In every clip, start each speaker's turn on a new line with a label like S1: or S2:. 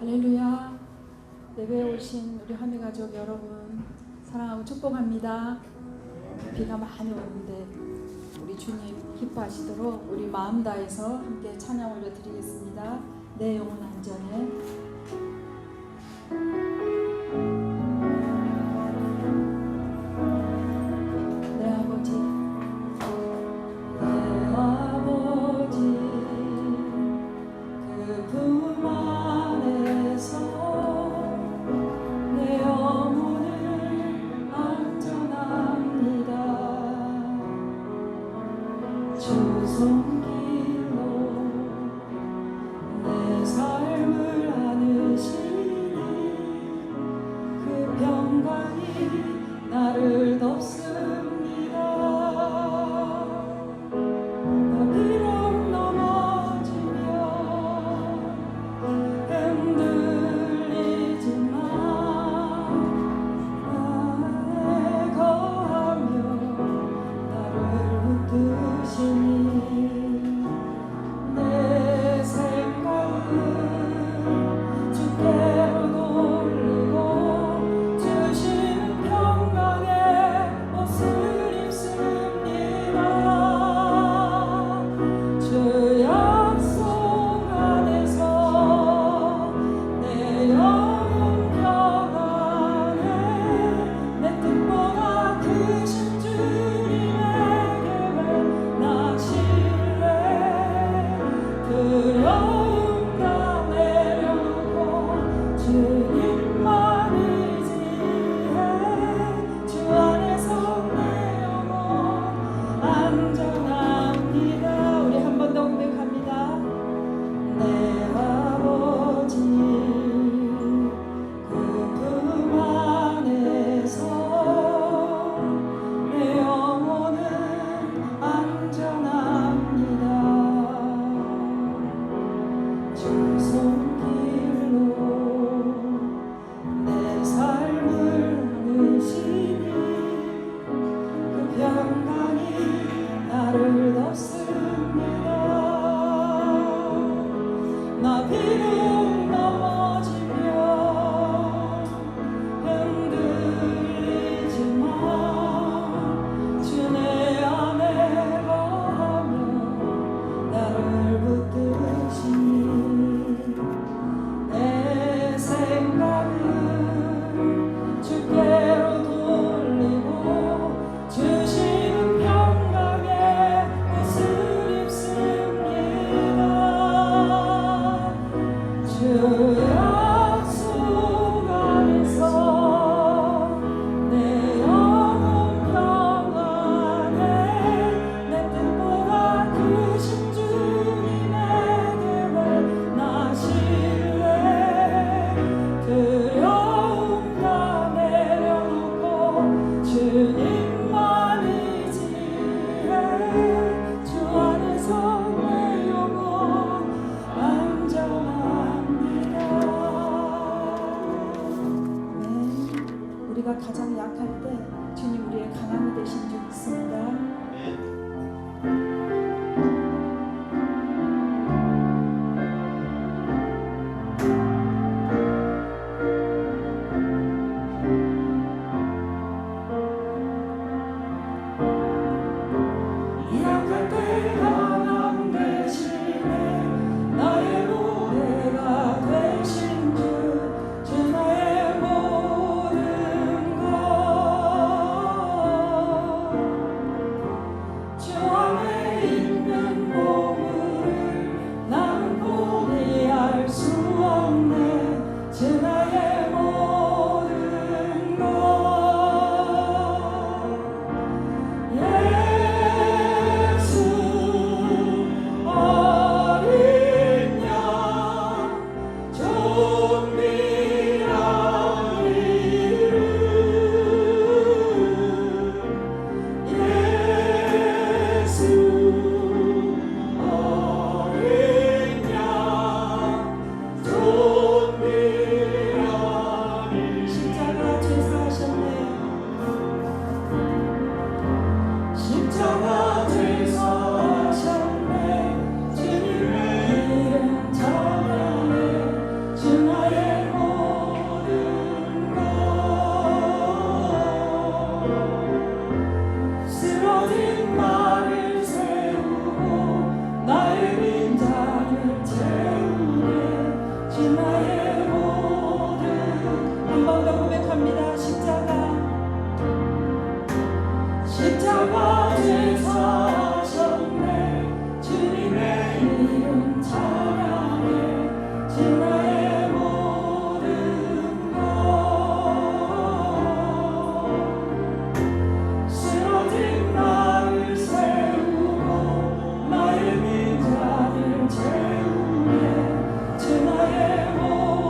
S1: 할렐루야. 예배에 오신 우리 하미 가족 여러분 사랑하고 축복합니다. 비가 많이 오는데 우리 주님 기뻐하시도록 우리 마음 다해서 함께 찬양 올려드리겠습니다. 내 영혼 안전해.
S2: 나를 덮습니다. 비록 넘어지며 흔들리지만 나에 거하며 나를 붙드시니 내 생각을 주께로 돌리고 주시는 평강의 옷을 입습니다. 주 약속 안에서 내 영혼 평안해. 내 뜻보다 크신 주님에게 나 신뢰. 두려움 다 내려놓고 주님만 의지해. 주 안에서 내 영혼 안전합니다. 우리 한 번 더 고백합니다. 내 아버지 그 품 안에서 내 영혼은 안전합니다. 주 손길로 내 삶을 나누시니 그 평강이 나를 덮습니다. 나 비록 넘어지며 흔들리지만 주 내 안에 거하며 나를 붙드시니 내 생각을 주께로 돌리고 주시는 평강의 옷을 입습니다. 주 약속 안에서 내 영혼 평안해. 내 뜻보다 크신 주님에게 나 신뢰. 두려움 다 내려놓고 주님만 의지해. 주 안에서 내 영혼 안전합니다. 네, 우리가 가장 약할 때 주님 우리의 강함이 되신 줄 믿습니다. 약할 때 강함 되시네. 나의 노래가 되신 주 나의 모든 것. 주 안에 주 나의 모든 한 번 더 고백합니다. 십자가 제사셨네 주님의 이름 찬양해 주 나의 모든 것 쓰러진 나를 세우고 나의 빈자리를 채우네 주 나의 모든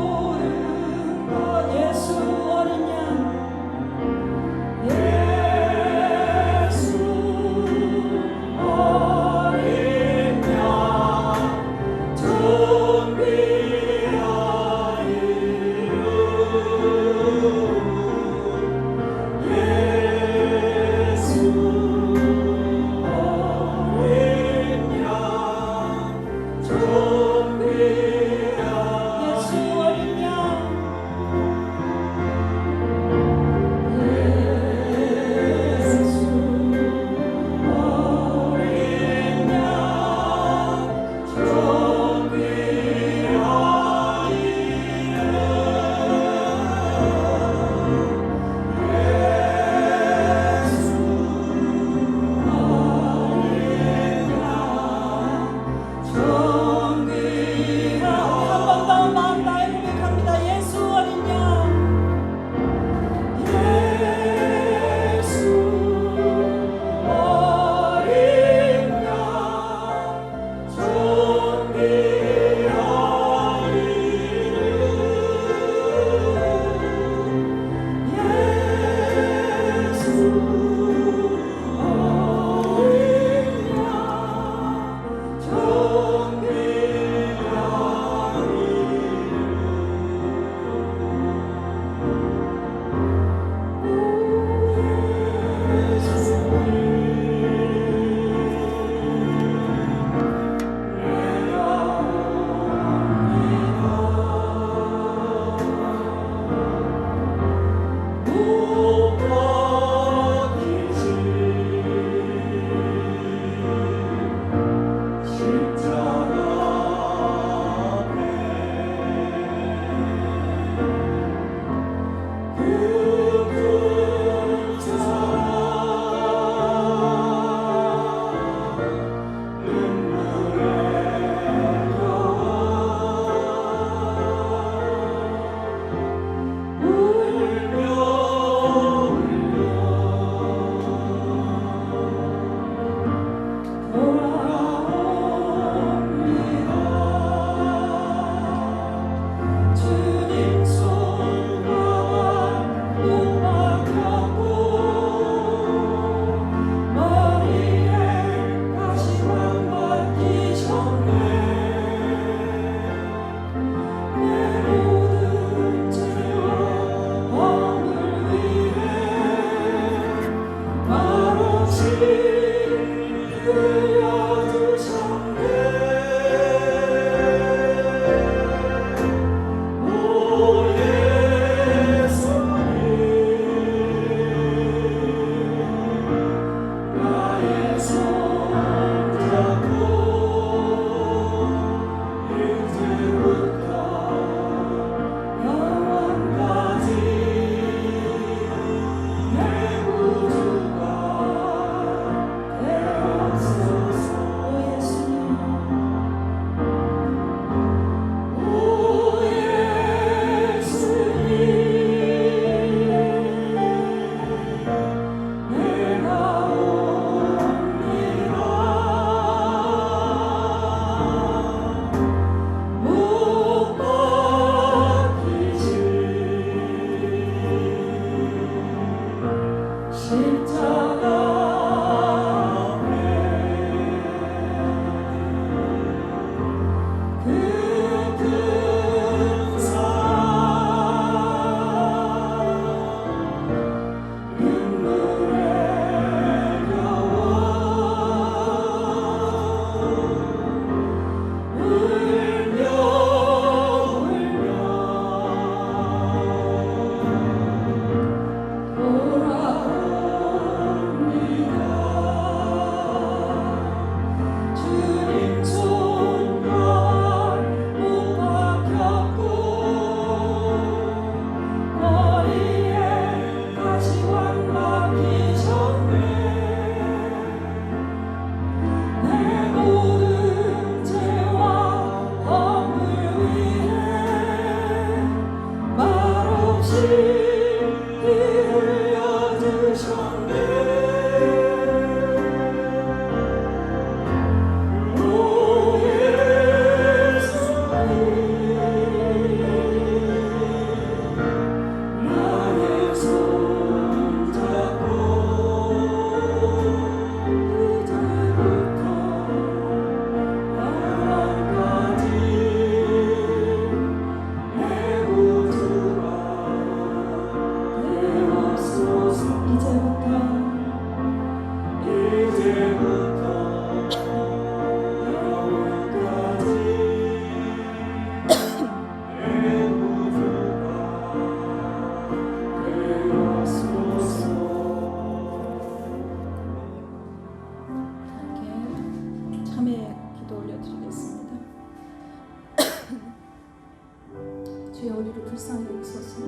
S2: 주여 우리를 불쌍히 여기소서.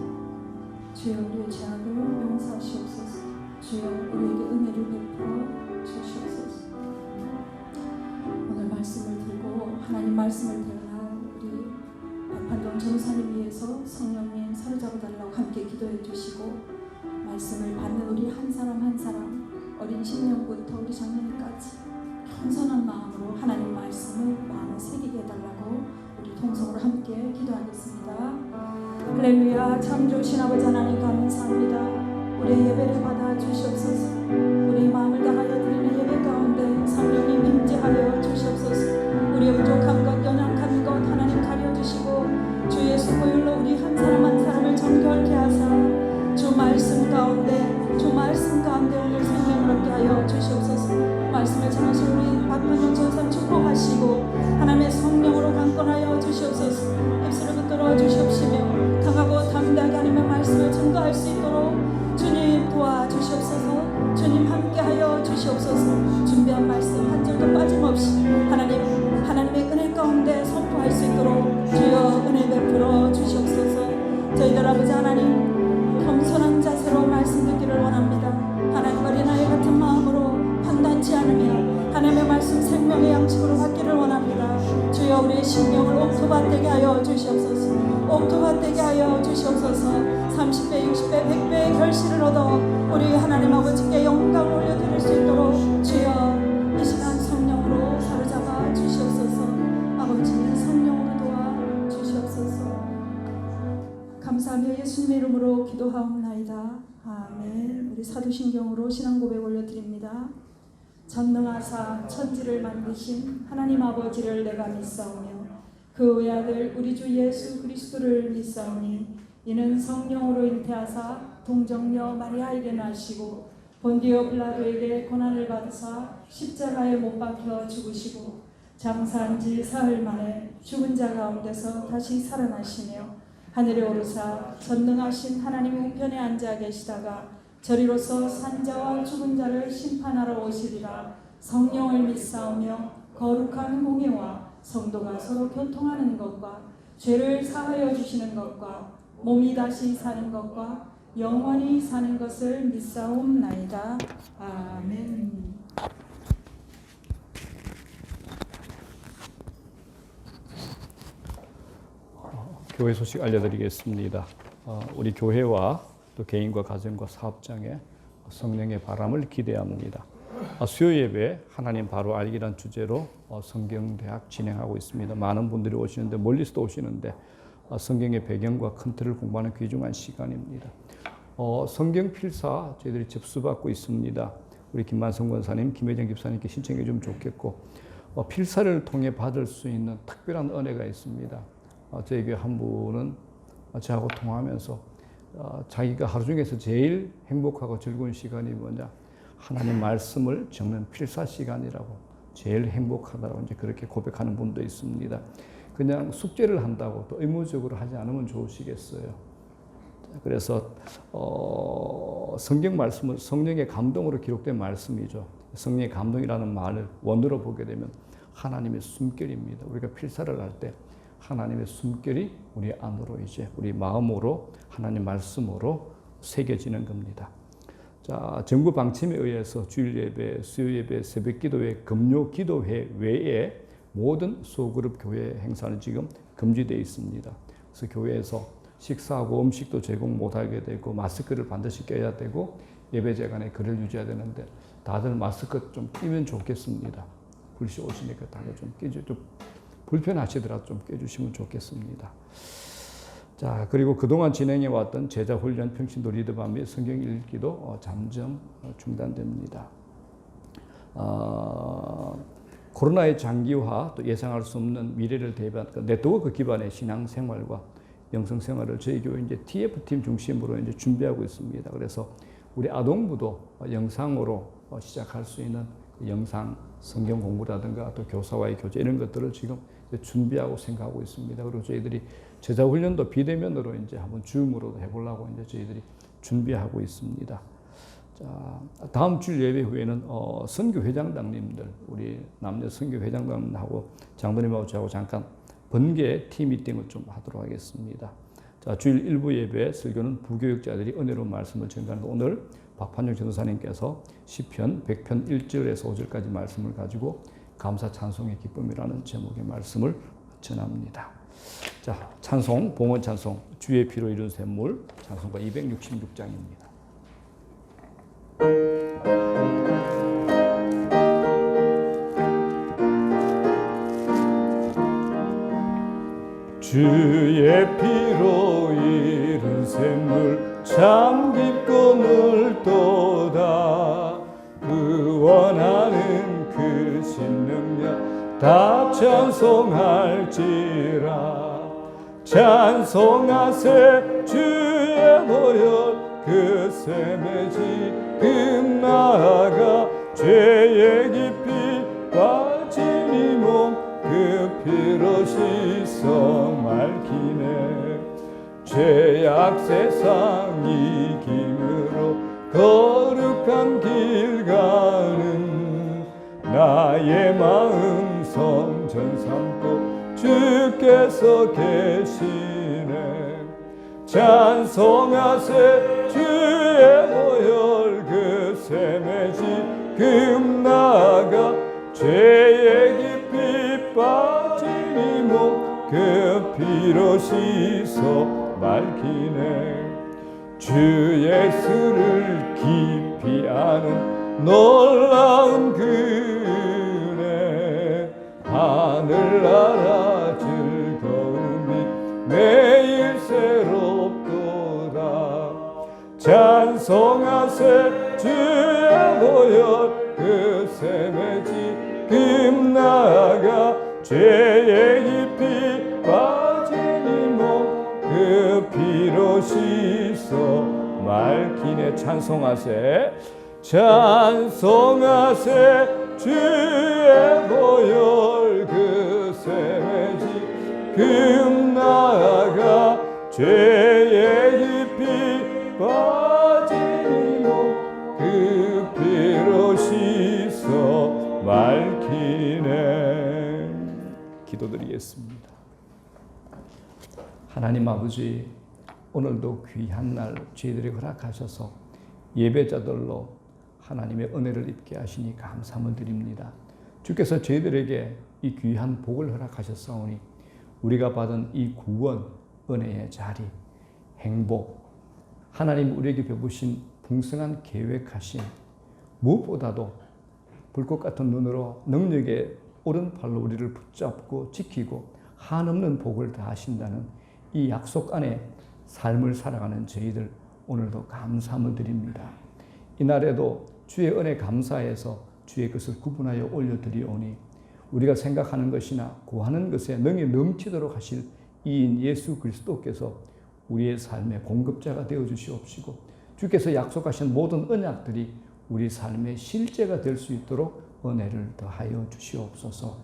S2: 주여 우리의 죄악을 용서하시옵소서. 주여 우리에게 은혜를 베풀어 주시옵소서. 오늘 말씀을 들고 하나님 말씀을 대할 우리 박판동 전사님 위해서 성령님 사로잡아 달라고 함께 기도해 주시고, 말씀을 받는 우리 한 사람 한 사람, 어린 신령부터 우리 장로님까지 겸손한 마음으로 하나님 말씀을 마음에 새기게 해달라고 우리 통성으로 함께 기도하겠습니다. 할렐루야. 참 좋으신 아버지 하나님 감사합니다. 우리의 예배를 받아 주시옵소서. 우리의 마음을 다하여 드리는 예배 가운데 성령님 임재하여 주시옵소서. 우리의 부족한 것 연약한 것 하나님 가려주시고, 주 예수 보혈로 우리 한 사람 한 사람을 정결케 하사 주 말씀 가운데 오늘 생명을 얻게 하여 주시옵소서. 말씀을 전하신 우리 박판영 전사 축복하시고 하나님의 성령으로 강권하여 주시옵소서. 입술을 붙들어 주시옵시며 강하고 담대하게 하나님의 말씀을 증거할 수 있도록 주님 도와주시옵소서. 주님 함께하여 주시옵소서. 준비한 말씀 한 줄도 빠짐없이 하나님의 은혜 가운데 선포할 수 있도록 주여 은혜 베풀어 주시옵소서. 저희들 아버지 하나님 겸손한 자세로 말씀 듣기를 원합니다. 하나님 어린아이 같은 마음으로 판단치 않으며 하나님의 말씀 생명의 양식으로 받기를 원합니다. 주여 우리의 심령을 옥토밭되게 하여 주시옵소서. 옥토밭되게 하여 주시옵소서. 30배 60배 100배의 결실을 얻어 우리 하나님 아버지께 영광을 올려드릴 수 있도록 주여 이 시간 성령으로 사로잡아 주시옵소서. 아버지 성령으로 도와 주시옵소서. 감사하며 예수님의 이름으로 기도하옵나이다. 아멘. 우리 사도신경으로 신앙 고백 올려드립니다. 전능하사 천지를 만드신 하나님 아버지를 내가 믿사오며 그 외아들 우리 주 예수 그리스도를 믿사오니 이는 성령으로 잉태하사 동정녀 마리아에게 나시고 본디오 빌라도에게 고난을 받으사 십자가에 못 박혀 죽으시고 장사한 지 사흘 만에 죽은 자 가운데서 다시 살아나시며 하늘에 오르사 전능하신 하나님 우편에 앉아 계시다가 저리로서 산자와 죽은 자를 심판하러 오시리라. 성령을 믿사오며 거룩한 공예와 성도가 서로 교통하는 것과 죄를 사하여 주시는 것과 몸이 다시 사는 것과 영원히 사는 것을 믿사옵나이다. 아멘.
S3: 교회 소식 알려드리겠습니다. 우리 교회와 또 개인과 가정과 사업장에 성령의 바람을 기대합니다. 수요 예배 하나님 바로 알기란 주제로 성경대학 진행하고 있습니다. 많은 분들이 오시는데 멀리서도 오시는데 성경의 배경과 큰 틀을 공부하는 귀중한 시간입니다. 성경 필사 저희들이 접수받고 있습니다. 우리 김만성 권사님, 김혜정 집사님께 신청해 주면 좋겠고 필사를 통해 받을 수 있는 특별한 은혜가 있습니다. 저희 교회 한 분은 저하고 통화하면서 자기가 하루 중에서 제일 행복하고 즐거운 시간이 뭐냐, 하나님 말씀을 적는 필사 시간이라고, 제일 행복하다고 이제 그렇게 고백하는 분도 있습니다. 그냥 숙제를 한다고 또 의무적으로 하지 않으면 좋으시겠어요. 그래서 성경 말씀은 성령의 감동으로 기록된 말씀이죠. 성령의 감동이라는 말을 원어로 보게 되면 하나님의 숨결입니다. 우리가 필사를 할 때 하나님의 숨결이 우리 안으로 이제 우리 마음으로 하나님 말씀으로 새겨지는 겁니다. 자, 정부 방침에 의해서 주일 예배, 수요 예배, 새벽 기도회, 금요 기도회 외에 모든 소그룹 교회 행사는 지금 금지되어 있습니다. 그래서 교회에서 식사하고 음식도 제공 못하게 되고 마스크를 반드시 껴야 되고 예배제간에 거리를 유지해야 되는데 다들 마스크 좀 끼면 좋겠습니다. 불시 오시니까 다들 좀 끼죠. 좀 불편하시더라도 좀 껴주시면 좋겠습니다. 자, 그리고 그동안 진행해 왔던 제자 훈련, 평신도 리더반 및 성경 읽기도 잠정 중단됩니다. 코로나의 장기화, 또 예상할 수 없는 미래를 대비한 네트워크 기반의 신앙생활과 영성생활을 저희 교회 이제 TF팀 중심으로 이제 준비하고 있습니다. 그래서 우리 아동부도 영상으로 시작할 수 있는 영상 성경 공부라든가 또 교사와의 교제 이런 것들을 지금 준비하고 생각하고 있습니다. 그리고 저희들이 제자 훈련도 비대면으로 이제 한번 줌으로도 해보려고 이제 저희들이 준비하고 있습니다. 자, 다음 주 예배 후에는 선교 회장장님들, 우리 남녀 선교 회장장님하고 장로님하고 저하고 잠깐 번개 팀 미팅을 좀 하도록 하겠습니다. 자, 주일 일부 예배 설교는 부교육자들이 은혜로 말씀을 전가하는데 오늘 박판영 전도사님께서 시편 100편 1절에서 5절까지 말씀을 가지고 감사 찬송의 기쁨이라는 제목의 말씀을 전합니다. 자, 찬송, 봉헌 찬송, 주의 피로 이룬 샘물, 찬송가 266장입니다. 주의 피로 이룬 샘물 참 깊고 넓도다. 구원하는 그 신능력 다 찬송할지라. 찬송하세 주의 보혈 그 샘에 지금 나아가 죄의 깊이 빠진 이 몸 그 피로 씻어 맑히네. 죄악 세상 이김으로 거룩한 길 가는 나의 마음 성전 삼고 주께서 계시네. 찬송하세 주의 보혈 그 샘에 지금 나아가 죄의 깊이 빠진 이 몸 그 피로 씻어 맑히네. 주 예수를 깊이 아는 놀라운 그네. 하늘나라 즐거움이 매일 새롭도다. 찬송하세 주의 보혈 그 샘에 지금 나아가 죄의 깊이 빠진 이 몸 그 피로 씻어 맑히네. 찬송하세 찬송하세 주의 보혈 그 샘에 지금 나아가 죄의 깊이 빠진 이 몸 그 피로 씻어 맑히네. 기도드리겠습니다. 하나님 아버지, 오늘도 귀한 날 저희들이 허락하셔서 예배자들로 하나님의 은혜를 입게 하시니 감사함을 드립니다. 주께서 저희들에게 이 귀한 복을 허락하셨사오니 우리가 받은 이 구원, 은혜의 자리, 행복, 하나님 우리에게 베푸신 풍성한 계획하신 무엇보다도 불꽃 같은 눈으로 능력의 오른팔로 우리를 붙잡고 지키고 한없는 복을 다하신다는 이 약속 안에 삶을 살아가는 저희들 오늘도 감사함을 드립니다. 이날에도 주의 은혜 감사해서 주의 것을 구분하여 올려드리오니 우리가 생각하는 것이나 구하는 것에 능히 넘치도록 하실 이인 예수 그리스도께서 우리의 삶의 공급자가 되어주시옵시고 주께서 약속하신 모든 언약들이 우리 삶의 실제가 될 수 있도록 은혜를 더하여 주시옵소서.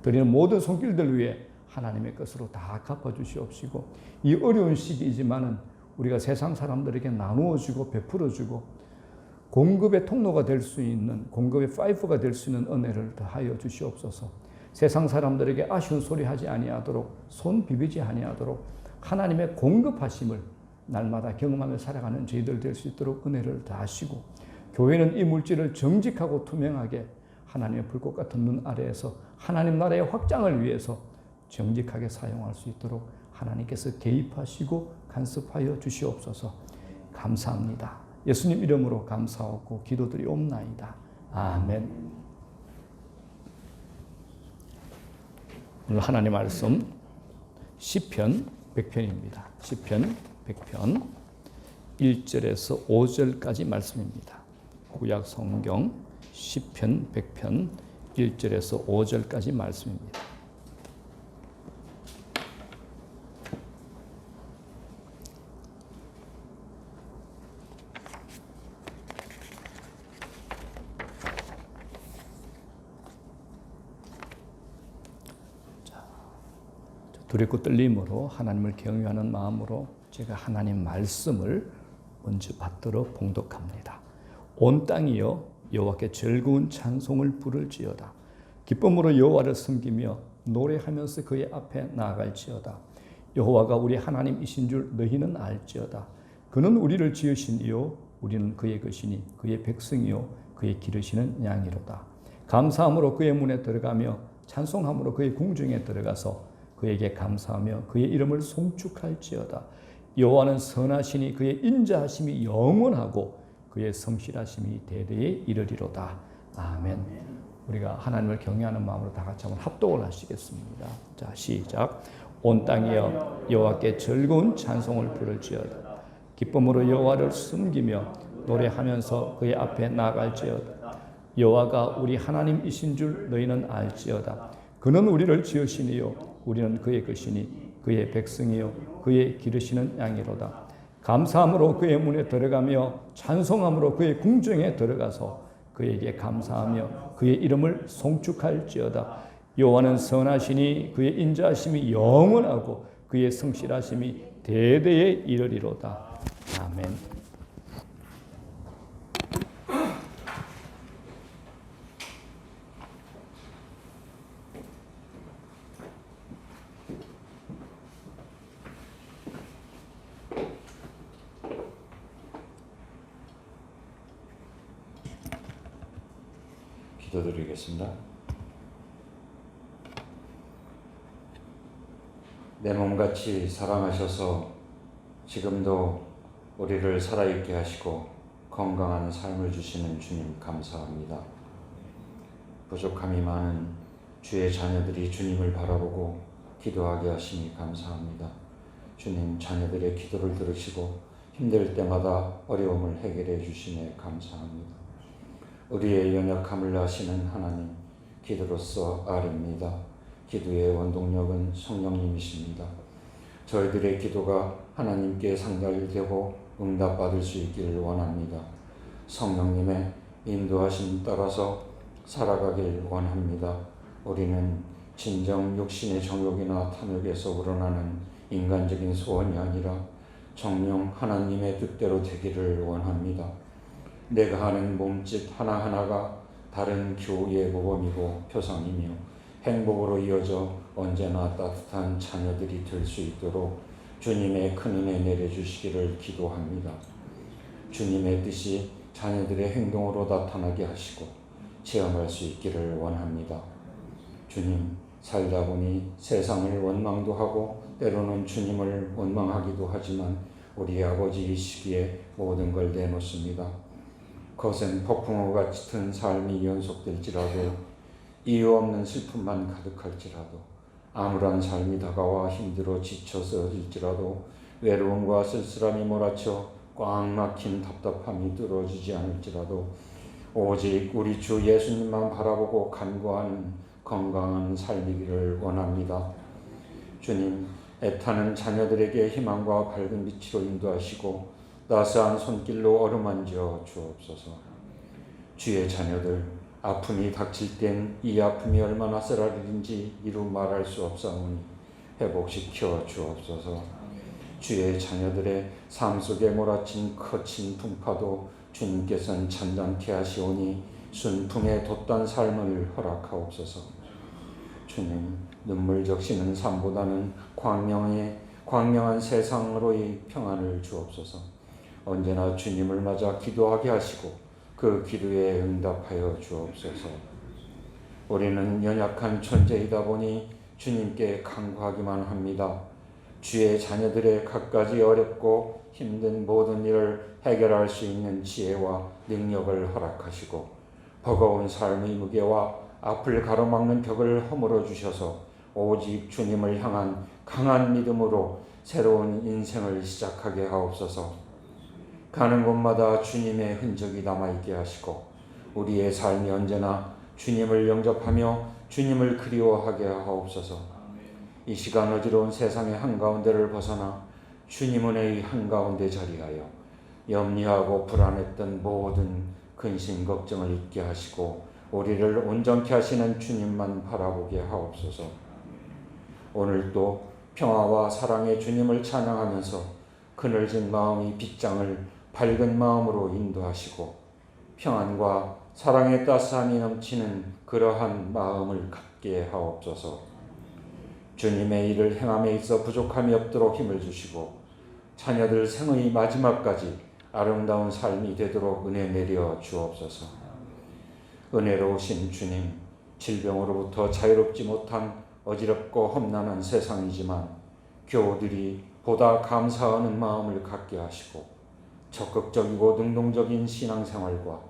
S3: 드리는 모든 손길들 위해 하나님의 것으로 다 갚아주시옵시고 이 어려운 시기이지만은 우리가 세상 사람들에게 나누어주고 베풀어주고 공급의 통로가 될 수 있는 공급의 파이프가 될 수 있는 은혜를 더하여 주시옵소서. 세상 사람들에게 아쉬운 소리 하지 아니하도록 손 비비지 아니하도록 하나님의 공급하심을 날마다 경험하며 살아가는 저희들 될 수 있도록 은혜를 더하시고 교회는 이 물질을 정직하고 투명하게 하나님의 불꽃 같은 눈 아래에서 하나님 나라의 확장을 위해서 정직하게 사용할 수 있도록 하나님께서 개입하시고 간섭하여 주시옵소서. 감사합니다. 예수님 이름으로 감사하고 기도드리옵나이다. 아멘. 오늘 하나님 말씀 시편 100편입니다. 시편 100편 1절에서 5절까지 말씀입니다. 구약 성경 시편 100편 1절에서 5절까지 말씀입니다. 두렵고 떨림으로 하나님을 경외하는 마음으로 제가 하나님 말씀을 먼저 받들어 봉독합니다. 온 땅이여 여호와께 즐거운 찬송을 부를지어다. 기쁨으로 여호와를 섬기며 노래하면서 그의 앞에 나아갈지어다. 여호와가 우리 하나님이신 줄 너희는 알지어다. 그는 우리를 지으신 이요 우리는 그의 것이니 그의 백성이요 그의 기르시는 양이로다. 감사함으로 그의 문에 들어가며 찬송함으로 그의 궁중에 들어가서 그에게 감사하며 그의 이름을 송축할지어다. 여호와는 선하시니 그의 인자하심이 영원하고 그의 성실하심이 대대에 이르리로다. 아멘. 우리가 하나님을 경외하는 마음으로 다 같이 한번 합독을 하시겠습니다. 자, 시작. 온 땅이여 여호와께 즐거운 찬송을 부를지어다. 기쁨으로 여호와를 숨기며 노래하면서 그의 앞에 나아갈지어다. 여호와가 우리 하나님이신 줄 너희는 알지어다. 그는 우리를 지으시니요 우리는 그의 것이니 그의 백성이요 그의 기르시는 양이로다. 감사함으로 그의 문에 들어가며 찬송함으로 그의 궁정에 들어가서 그에게 감사하며 그의 이름을 송축할지어다. 여호와는 선하시니 그의 인자하심이 영원하고 그의 성실하심이 대대에 이르리로다. 아멘.
S4: 기도드리겠습니다. 내 몸같이 사랑하셔서 지금도 우리를 살아있게 하시고 건강한 삶을 주시는 주님 감사합니다. 부족함이 많은 주의 자녀들이 주님을 바라보고 기도하게 하시니 감사합니다. 주님 자녀들의 기도를 들으시고 힘들 때마다 어려움을 해결해 주시니 감사합니다. 우리의 연약함을 아시는 하나님, 기도로서 아뢰입니다. 기도의 원동력은 성령님이십니다. 저희들의 기도가 하나님께 상달되고 응답받을 수 있기를 원합니다. 성령님의 인도하심 따라서 살아가길 원합니다. 우리는 진정 육신의 정욕이나 탐욕에서 우러나는 인간적인 소원이 아니라 정령 하나님의 뜻대로 되기를 원합니다. 내가 하는 몸짓 하나하나가 다른 교우의 모범이고 표상이며 행복으로 이어져 언제나 따뜻한 자녀들이 될 수 있도록 주님의 큰 은혜 내려주시기를 기도합니다. 주님의 뜻이 자녀들의 행동으로 나타나게 하시고 체험할 수 있기를 원합니다. 주님, 살다 보니 세상을 원망도 하고 때로는 주님을 원망하기도 하지만 우리 아버지이시기에 모든 걸 내놓습니다. 거센 폭풍우 같은 삶이 연속될지라도 이유 없는 슬픔만 가득할지라도 암울한 삶이 다가와 힘들어 지쳐서일지라도 외로움과 쓸쓸함이 몰아쳐 꽉 막힌 답답함이 뚫어지지 않을지라도 오직 우리 주 예수님만 바라보고 간구하는 건강한 삶이기를 원합니다. 주님, 애타는 자녀들에게 희망과 밝은 빛으로 인도하시고 따스한 손길로 어루만져 주옵소서. 주의 자녀들 아픔이 닥칠 땐 이 아픔이 얼마나 쓰라린지 이루 말할 수 없사오니 회복시켜 주옵소서. 주의 자녀들의 삶 속에 몰아친 거친 풍파도 주님께서는 잔잔케 하시오니 순풍에 돛단 삶을 허락하옵소서. 주님, 눈물 적시는 삶보다는 광명한 세상으로의 평안을 주옵소서. 언제나 주님을 맞아 기도하게 하시고 그 기도에 응답하여 주옵소서. 우리는 연약한 존재이다 보니 주님께 간구하기만 합니다. 주의 자녀들의 갖가지 어렵고 힘든 모든 일을 해결할 수 있는 지혜와 능력을 허락하시고 버거운 삶의 무게와 앞을 가로막는 벽을 허물어 주셔서 오직 주님을 향한 강한 믿음으로 새로운 인생을 시작하게 하옵소서. 가는 곳마다 주님의 흔적이 남아있게 하시고 우리의 삶이 언제나 주님을 영접하며 주님을 그리워하게 하옵소서. 이 시간 어지러운 세상의 한가운데를 벗어나 주님 은혜의 한가운데 자리하여 염려하고 불안했던 모든 근심 걱정을 잊게 하시고 우리를 온전케 하시는 주님만 바라보게 하옵소서. 오늘도 평화와 사랑의 주님을 찬양하면서 그늘진 마음의 빗장을 밝은 마음으로 인도하시고 평안과 사랑의 따스함이 넘치는 그러한 마음을 갖게 하옵소서. 주님의 일을 행함에 있어 부족함이 없도록 힘을 주시고 자녀들 생의 마지막까지 아름다운 삶이 되도록 은혜 내려 주옵소서. 은혜로우신 주님, 질병으로부터 자유롭지 못한 어지럽고 험난한 세상이지만 교우들이 보다 감사하는 마음을 갖게 하시고 적극적이고 능동적인 신앙생활과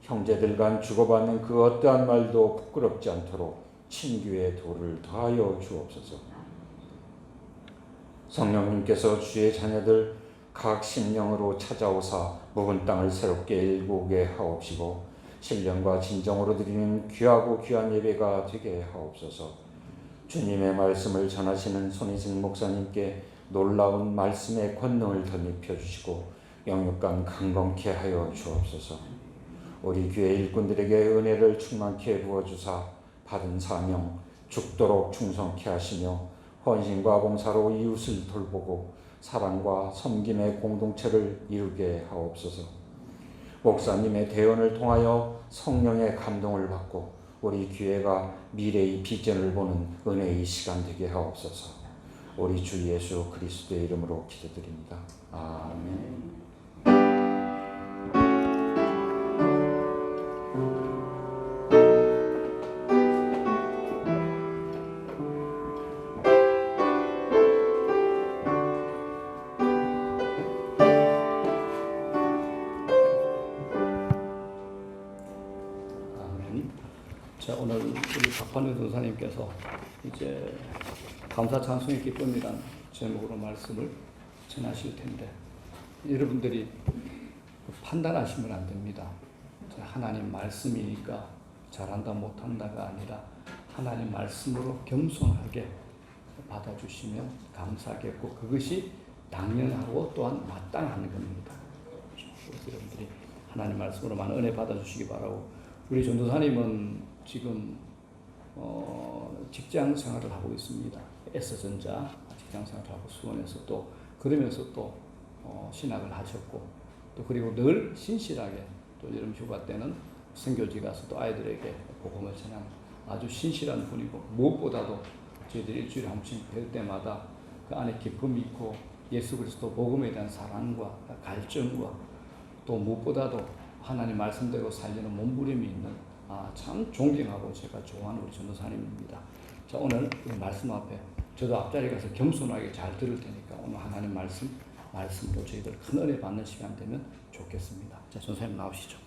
S4: 형제들 간 주고받는 그 어떠한 말도 부끄럽지 않도록 친교의 도를 더하여 주옵소서. 성령님께서 주의 자녀들 각 심령으로 찾아오사 묵은 땅을 새롭게 일구게 하옵시고 신령과 진정으로 드리는 귀하고 귀한 예배가 되게 하옵소서. 주님의 말씀을 전하시는 손희승 목사님께 놀라운 말씀의 권능을 덧입혀 주시고 영육간 강건케 하여 주옵소서. 우리 교회 일꾼들에게 은혜를 충만케 부어주사 받은 사명 죽도록 충성케 하시며 헌신과 봉사로 이웃을 돌보고 사랑과 섬김의 공동체를 이루게 하옵소서. 목사님의 대언을 통하여 성령의 감동을 받고 우리 교회가 미래의 비전을 보는 은혜의 시간 되게 하옵소서. 우리 주 예수 그리스도의 이름으로 기도드립니다. 아멘.
S3: 자, 오늘 우리 박판우 전사님께서 이제 감사 찬송의 기쁨이란 제목으로 말씀을 전하실 텐데 여러분들이 판단하시면 안 됩니다. 하나님 말씀이니까 잘한다 못한다가 아니라 하나님 말씀으로 겸손하게 받아주시면 감사하겠고 그것이 당연하고 또한 마땅한 겁니다. 여러분들이 하나님 말씀으로 많은 은혜 받아주시기 바라고 우리 전도사님은 지금 직장 생활을 하고 있습니다. S전자 직장 생활을 하고 수원에서 또 그러면서 또 신학을 하셨고 또 그리고 늘 신실하게 또 여름 휴가 때는 선교지 가서 또 아이들에게 복음을 전하는 아주 신실한 분이고 무엇보다도 저희들이 일주일에 한 번씩 뵐 때마다 그 안에 기쁨이 있고 예수 그리스도 복음에 대한 사랑과 갈증과 또 무엇보다도 하나님 말씀대로 살리는 몸부림이 있는 참 존경하고 제가 좋아하는 우리 전도사님입니다. 자, 오늘 이 말씀 앞에 저도 앞자리 가서 겸손하게 잘 들을 테니까 오늘 하나님 말씀으로 저희들 큰 은혜 받는 시간 되면 좋겠습니다. 자, 전사님 나오시죠.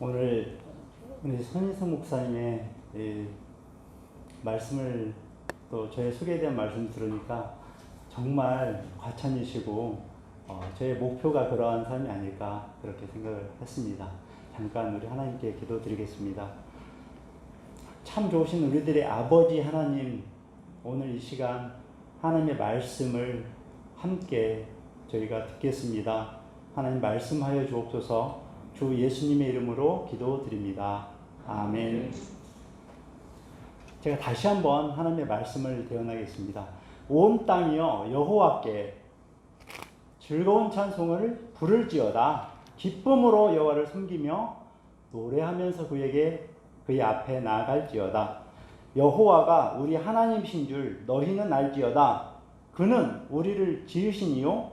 S5: 오늘 우리 손희승 목사님의 말씀을 또 저의 소개에 대한 말씀 들으니까 정말 과찬이시고 저의 목표가 그러한 삶이 아닐까 그렇게 생각을 했습니다. 잠깐 우리 하나님께 기도드리겠습니다. 참 좋으신 우리들의 아버지 하나님, 오늘 이 시간 하나님의 말씀을 함께 저희가 듣겠습니다. 하나님 말씀하여 주옵소서. 주 예수님의 이름으로 기도드립니다. 아멘. 제가 다시 한번 하나님의 말씀을 대언하겠습니다. 온 땅이여 여호와께 즐거운 찬송을 부를지어다. 기쁨으로 여호와를 섬기며 노래하면서 그의 앞에 나아갈지어다. 여호와가 우리 하나님이신 줄 너희는 알지어다. 그는 우리를 지으시니요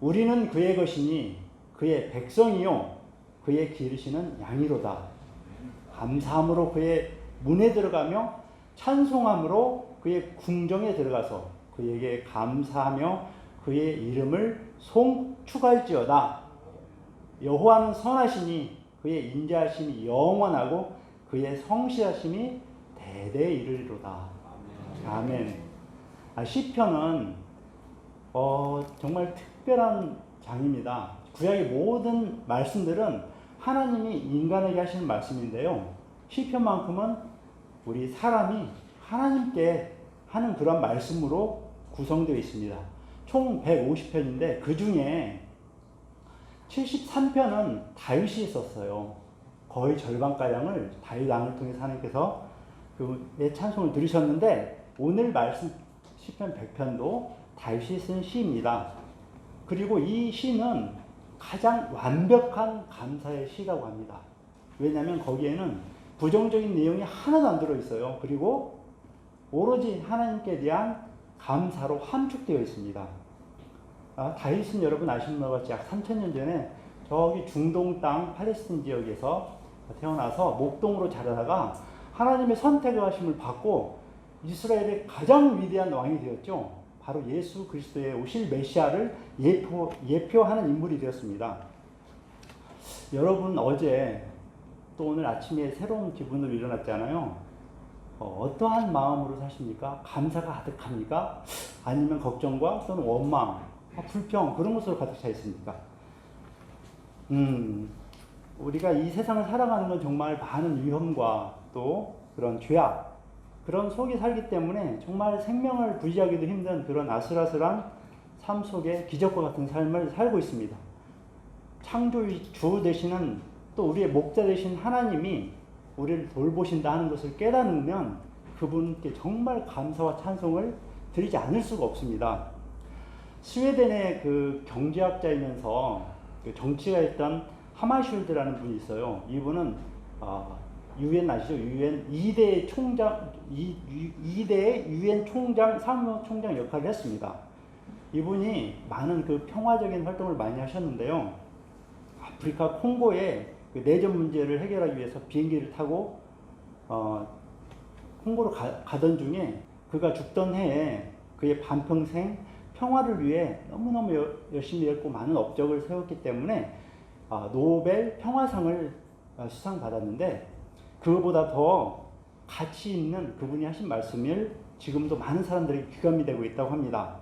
S5: 우리는 그의 것이니 그의 백성이요 그의 기르시는 양이로다. 감사함으로 그의 문에 들어가며 찬송함으로 그의 궁정에 들어가서 그에게 감사하며 그의 이름을 송축할지어다. 여호와는 선하시니 그의 인자하심이 영원하고 그의 성실하심이 대대에 이르리로다. 아멘. 시편은 정말 특별한 장입니다. 구약의 모든 말씀들은 하나님이 인간에게 하시는 말씀인데요. 시편만큼은 우리 사람이 하나님께 하는 그런 말씀으로 구성되어 있습니다. 총 150편인데 그 중에 73편은 다윗이 썼어요. 거의 절반가량을 다윗 왕을 통해서 하나님께서 그의 찬송을 들으셨는데 오늘 말씀 시편 100편도 다윗이 쓴 시입니다. 그리고 이 시는 가장 완벽한 감사의 시라고 합니다. 왜냐하면 거기에는 부정적인 내용이 하나도 안 들어있어요. 그리고 오로지 하나님께 대한 감사로 함축되어 있습니다. 다윗은 여러분 아시는 것 같이 약 3000년 전에 저기 중동 땅 팔레스틴 지역에서 태어나서 목동으로 자라다가 하나님의 선택하심을 받고 이스라엘의 가장 위대한 왕이 되었죠. 바로 예수 그리스도의 오실 메시아를 예표하는 인물이 되었습니다. 여러분 어제 또 오늘 아침에 새로운 기분으로 일어났잖아요. 어떠한 마음으로 사십니까? 감사가 가득합니까? 아니면 걱정과 또는 원망, 불평 그런 것으로 가득 차 있습니까? 우리가 이 세상을 살아가는 건 정말 많은 위험과 또 그런 죄악 그런 속에 살기 때문에 정말 생명을 부지하기도 힘든 그런 아슬아슬한 삶 속에 기적과 같은 삶을 살고 있습니다. 창조의 주 되시는 또 우리의 목자 되신 하나님이 우리를 돌보신다 하는 것을 깨닫으면 그분께 정말 감사와 찬송을 드리지 않을 수가 없습니다. 스웨덴의 그 경제학자이면서 그 정치가 있던 하마슐드라는 분이 있어요. 이분은 UN 아시죠? UN 2대 총장, 2대의 UN 총장, 사무총장 역할을 했습니다. 이분이 많은 그 평화적인 활동을 많이 하셨는데요. 아프리카 콩고의 그 내전 문제를 해결하기 위해서 비행기를 타고 콩고로 가던 중에 그가 죽던 해에 그의 반평생 평화를 위해 너무너무 열심히 했고 많은 업적을 세웠기 때문에 노벨 평화상을 수상받았는데 그거보다 더 가치 있는 그분이 하신 말씀을 지금도 많은 사람들이 귀감이 되고 있다고 합니다.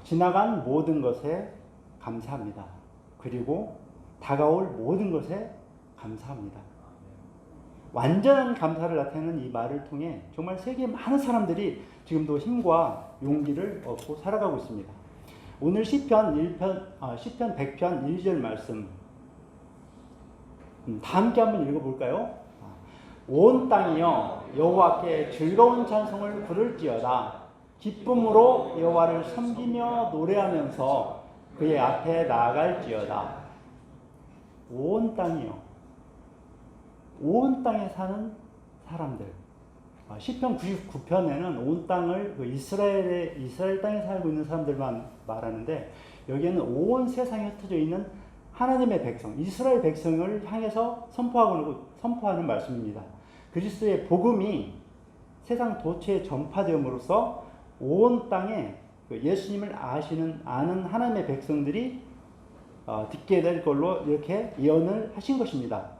S5: 지나간 모든 것에 감사합니다. 그리고 다가올 모든 것에 감사합니다. 완전한 감사를 나타내는 이 말을 통해 정말 세계 많은 사람들이 지금도 힘과 용기를 얻고 살아가고 있습니다. 오늘 시편 100편 1절 말씀 다 함께 한번 읽어볼까요? 온 땅이여 여호와께 즐거운 찬송을 부를지어다. 기쁨으로 여호와를 섬기며 노래하면서 그의 앞에 나아갈지어다. 온 땅이요. 온 땅에 사는 사람들. 시편 99편에는 온 땅을 이스라엘 땅에 살고 있는 사람들만 말하는데 여기에는 온 세상에 흩어져 있는 하나님의 백성, 이스라엘 백성을 향해서 선포하는 말씀입니다. 그리스도의 복음이 세상 도처에 전파되음으로써 온 땅에 예수님을 아는 하나님의 백성들이 듣게 될 걸로 이렇게 예언을 하신 것입니다.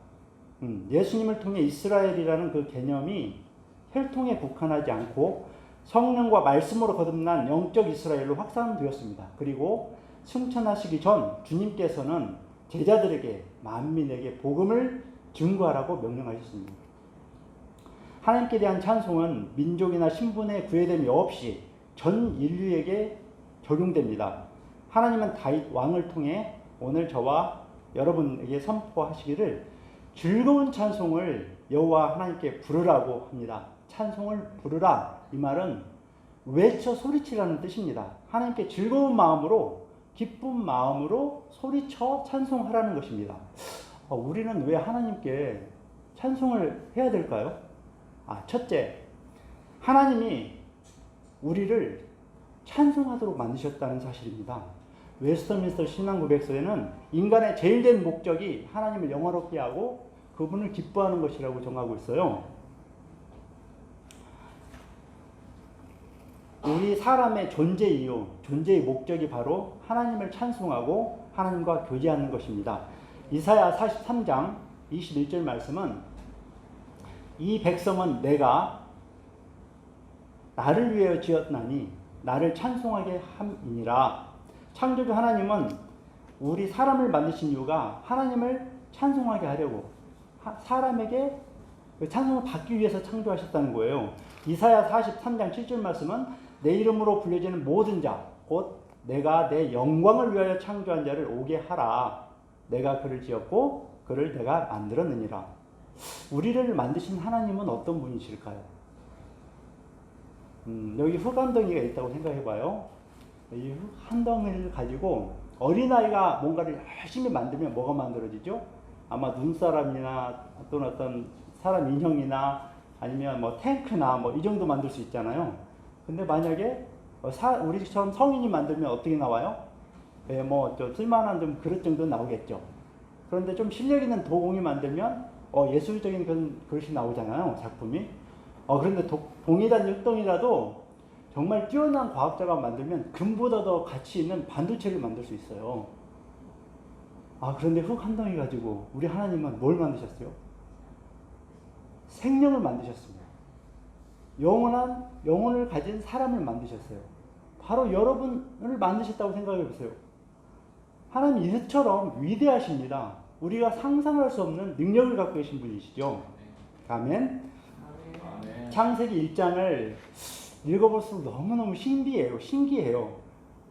S5: 예수님을 통해 이스라엘이라는 그 개념이 혈통에 국한하지 않고 성령과 말씀으로 거듭난 영적 이스라엘로 확산되었습니다. 그리고 승천하시기 전 주님께서는 제자들에게 만민에게 복음을 증거하라고 명령하셨습니다. 하나님께 대한 찬송은 민족이나 신분의 구애됨이 없이 전 인류에게 적용됩니다. 하나님은 다윗 왕을 통해 오늘 저와 여러분에게 선포하시기를 즐거운 찬송을 여호와 하나님께 부르라고 합니다. 찬송을 부르라 이 말은 외쳐 소리치라는 뜻입니다. 하나님께 즐거운 마음으로 기쁜 마음으로 소리쳐 찬송하라는 것입니다. 우리는 왜 하나님께 찬송을 해야 될까요? 첫째, 하나님이 우리를 찬송하도록 만드셨다는 사실입니다. 웨스터민스터 신앙고백서에는 인간의 제일된 목적이 하나님을 영화롭게 하고 그분을 기뻐하는 것이라고 정하고 있어요. 우리 사람의 존재 이유, 존재의 목적이 바로 하나님을 찬송하고 하나님과 교제하는 것입니다. 이사야 43장 21절 말씀은 이 백성은 내가 나를 위하여 지었나니 나를 찬송하게 함이니라. 창조주 하나님은 우리 사람을 만드신 이유가 하나님을 찬송하게 하려고 사람에게 찬송을 받기 위해서 창조하셨다는 거예요. 이사야 43장 7절 말씀은 내 이름으로 불려지는 모든 자 곧 내가 내 영광을 위하여 창조한 자를 오게 하라. 내가 그를 지었고 그를 내가 만들었느니라. 우리를 만드신 하나님은 어떤 분이실까요? 여기 흙 한 덩이가 있다고 생각해봐요. 이 흙 한 덩이를 가지고 어린아이가 뭔가를 열심히 만들면 뭐가 만들어지죠? 아마 눈사람이나 또는 어떤 사람 인형이나 아니면 뭐 탱크나 뭐 이 정도 만들 수 있잖아요. 근데 만약에 우리처럼 성인이 만들면 어떻게 나와요? 예, 뭐 좀 쓸만한 좀 그릇 정도 나오겠죠. 그런데 좀 실력 있는 도공이 만들면 예술적인 그런 그릇이 나오잖아요, 작품이. 그런데 동일한 흙덩이라도 정말 뛰어난 과학자가 만들면 금보다 더 가치 있는 반도체를 만들 수 있어요. 그런데 흙 한 덩이 가지고 우리 하나님은 뭘 만드셨어요? 생명을 만드셨습니다. 영혼을 가진 사람을 만드셨어요. 바로 여러분을 만드셨다고 생각해 보세요. 하나님 이처럼 위대하십니다. 우리가 상상할 수 없는 능력을 갖고 계신 분이시죠. 아멘. 창세기 1장을 읽어볼수록 너무너무 신기해요.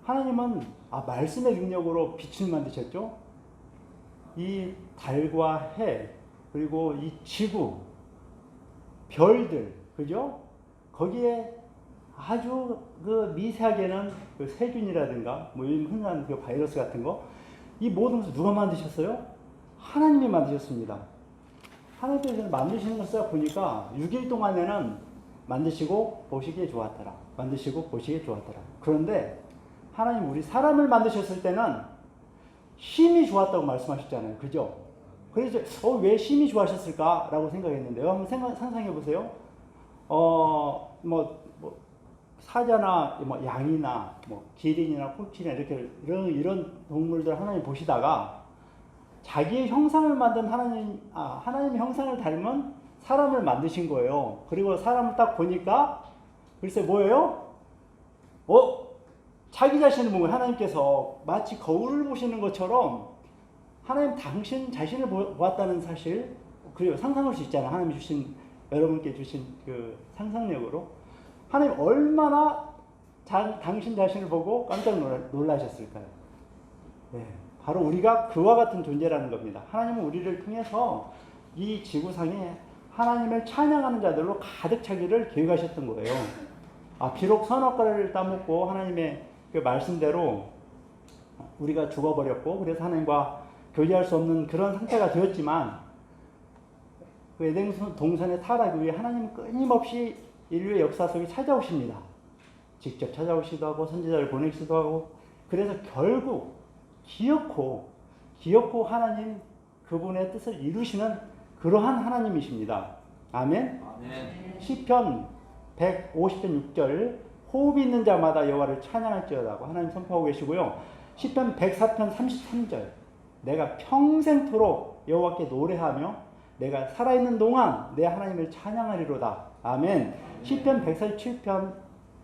S5: 하나님은 말씀의 능력으로 빛을 만드셨죠. 이 달과 해, 그리고 이 지구, 별들, 그죠? 거기에 아주 그 미세하게는 그 세균이라든가 뭐 흔한 그 바이러스 같은 거, 이 모든 것을 누가 만드셨어요? 하나님이 만드셨습니다. 하나님께서 만드시는 것을 보니까 6일 동안에는 만드시고 보시기에 좋았더라. 만드시고 보시기에 좋았더라. 그런데 하나님 우리 사람을 만드셨을 때는 힘이 좋았다고 말씀하셨잖아요. 그죠? 그래서 왜 힘이 좋아하셨을까라고 생각했는데요. 한번 상상해 보세요. 사자나 뭐 양이나 뭐 기린이나 코끼리나 이런 동물들 하나님 보시다가 자기의 형상을 만든 하나님의 형상을 닮은 사람을 만드신 거예요. 그리고 사람을 딱 보니까 글쎄 뭐예요? 자기 자신을 보고 하나님께서 마치 거울을 보시는 것처럼 하나님 당신 자신을 보았다는 사실, 그리고 상상할 수 있잖아요. 하나님 여러분께 주신 그 상상력으로 하나님 얼마나 당신 자신을 보고 깜짝 놀라셨을까요? 네, 바로 우리가 그와 같은 존재라는 겁니다. 하나님은 우리를 통해서 이 지구상에 하나님을 찬양하는 자들로 가득 차기를 계획하셨던 거예요. 비록 선악과를 따먹고 하나님의 그 말씀대로 우리가 죽어버렸고, 그래서 하나님과 교제할 수 없는 그런 상태가 되었지만, 그 에덴 동산의 타락 이후에 하나님은 끊임없이 인류의 역사 속에 찾아오십니다. 직접 찾아오시기도 하고 선지자를 보내시기도 하고. 그래서 결국 기어코 하나님 그분의 뜻을 이루시는 그러한 하나님이십니다. 아멘. 시편 150편 6절 호흡이 있는 자마다 여호와를 찬양할지어다고 하나님 선포하고 계시고요. 시편 104편 33절 내가 평생토록 여호와께 노래하며 내가 살아있는 동안 내 하나님을 찬양하리로다. 아멘. 시편 147편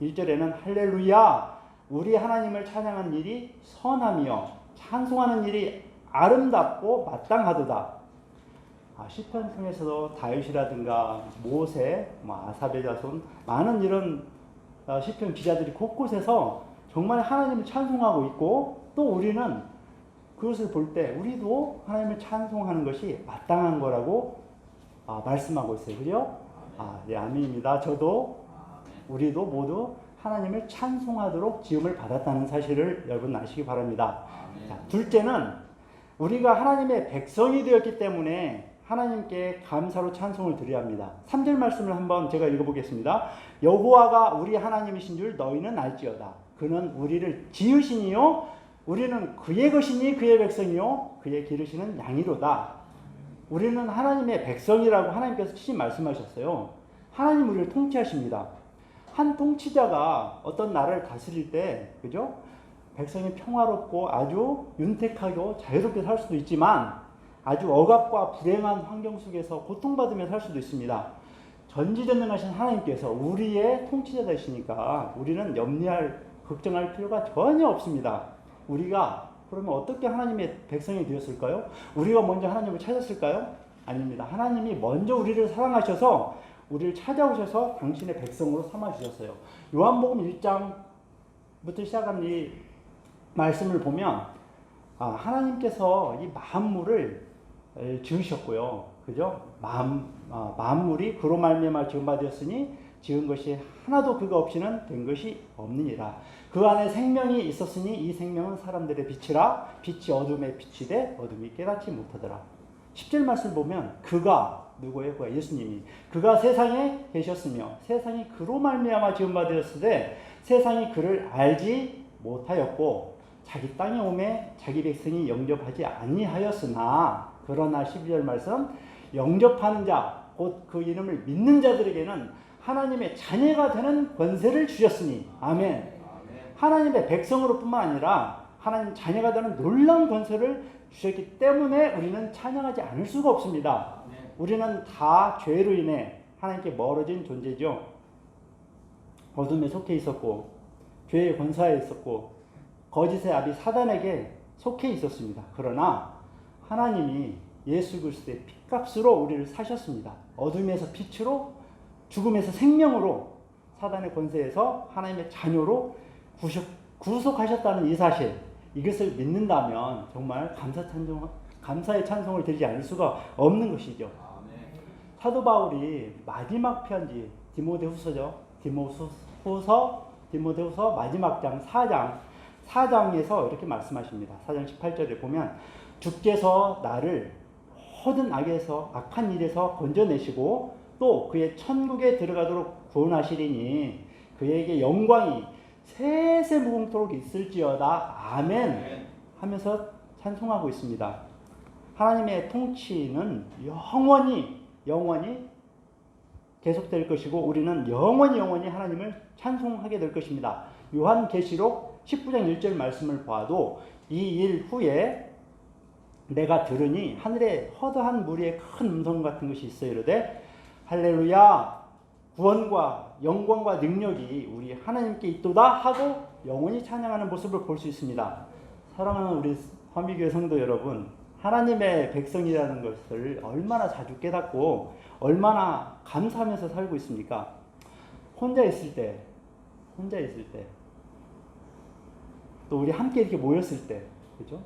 S5: 1절에는 할렐루야 우리 하나님을 찬양하는 일이 선하며 찬송하는 일이 아름답고 마땅하도다. 시편 중에서도 다윗이라든가 모세, 아삽의 자손 많은 이런 시편 기자들이 곳곳에서 정말 하나님을 찬송하고 있고, 또 우리는 그것을 볼 때 우리도 하나님을 찬송하는 것이 마땅한 거라고 말씀하고 있어요. 그죠? 네, 아멘입니다. 우리도 모두 하나님을 찬송하도록 지음을 받았다는 사실을 여러분 아시기 바랍니다. 자, 둘째는 우리가 하나님의 백성이 되었기 때문에 하나님께 감사로 찬송을 드려야 합니다. 3절 말씀을 한번 제가 읽어보겠습니다. 여호와가 우리 하나님이신 줄 너희는 알지어다. 그는 우리를 지으시니요 우리는 그의 것이니 그의 백성이요 그의 기르시는 양이로다. 우리는 하나님의 백성이라고 하나님께서 친히 말씀하셨어요. 하나님 우리를 통치하십니다. 한 통치자가 어떤 나라를 다스릴 때, 그죠? 백성이 평화롭고 아주 윤택하고 자유롭게 살 수도 있지만 아주 억압과 불행한 환경 속에서 고통받으며 살 수도 있습니다. 전지전능하신 하나님께서 우리의 통치자 되시니까 우리는 걱정할 필요가 전혀 없습니다. 우리가 그러면 어떻게 하나님의 백성이 되었을까요? 우리가 먼저 하나님을 찾았을까요? 아닙니다. 하나님이 먼저 우리를 사랑하셔서 우리를 찾아오셔서 당신의 백성으로 삼아주셨어요. 요한복음 1장부터 시작한 이 말씀을 보면 하나님께서 이 만물을 지으셨고요. 그죠? 만물이 그로 말미암아 지음받았으니 지은 것이 하나도 그가 없이는 된 것이 없느니라. 그 안에 생명이 있었으니 이 생명은 사람들의 빛이라. 빛이 어둠에 비치되 어둠이 깨닫지 못하더라. 10절 말씀 보면 그가 누구예요? 그가 예수님이 그가 세상에 계셨으며 세상이 그로 말미암아 지은 바 되었으되 세상이 그를 알지 못하였고 자기 땅에 오매 자기 백성이 영접하지 아니하였으나 그러나 12절 말씀 영접하는 자 곧 그 이름을 믿는 자들에게는 하나님의 자녀가 되는 권세를 주셨으니 아멘. 하나님의 백성으로 뿐만 아니라 하나님 자녀가 되는 놀라운 권세를 주셨기 때문에 우리는 찬양하지 않을 수가 없습니다. 우리는 다 죄로 인해 하나님께 멀어진 존재죠. 어둠에 속해 있었고 죄의 권사에 있었고 거짓의 아비 사단에게 속해 있었습니다. 그러나 하나님이 예수 그리스도의 핏값으로 우리를 사셨습니다. 어둠에서 빛으로 죽음에서 생명으로 사단의 권세에서 하나님의 자녀로 구속하셨다는 이 사실, 이것을 믿는다면 정말 감사의 찬송을 드리지 않을 수가 없는 것이죠. 사도 바울이 마지막 편지 디모데후서 마지막 장 4장에서 이렇게 말씀하십니다. 4장 18절에 보면 주께서 나를 모든 악한 일에서 건져내시고 또 그의 천국에 들어가도록 구원하시리니 그에게 영광이 세세 무궁토록 있을지어다. 아멘 하면서 찬송하고 있습니다. 하나님의 통치는 영원히 계속될 것이고 우리는 영원히 하나님을 찬송하게 될 것입니다. 요한계시록 19장 1절 말씀을 봐도 이 일 후에 내가 들으니 하늘에 허다한 무리의 큰 음성 같은 것이 있어 이르되 할렐루야 구원과 영광과 능력이 우리 하나님께 있도다 하고 영원히 찬양하는 모습을 볼 수 있습니다. 사랑하는 우리 화미교회 성도 여러분, 하나님의 백성이라는 것을 얼마나 자주 깨닫고 얼마나 감사하면서 살고 있습니까? 혼자 있을 때 또 우리 함께 이렇게 모였을 때, 그죠?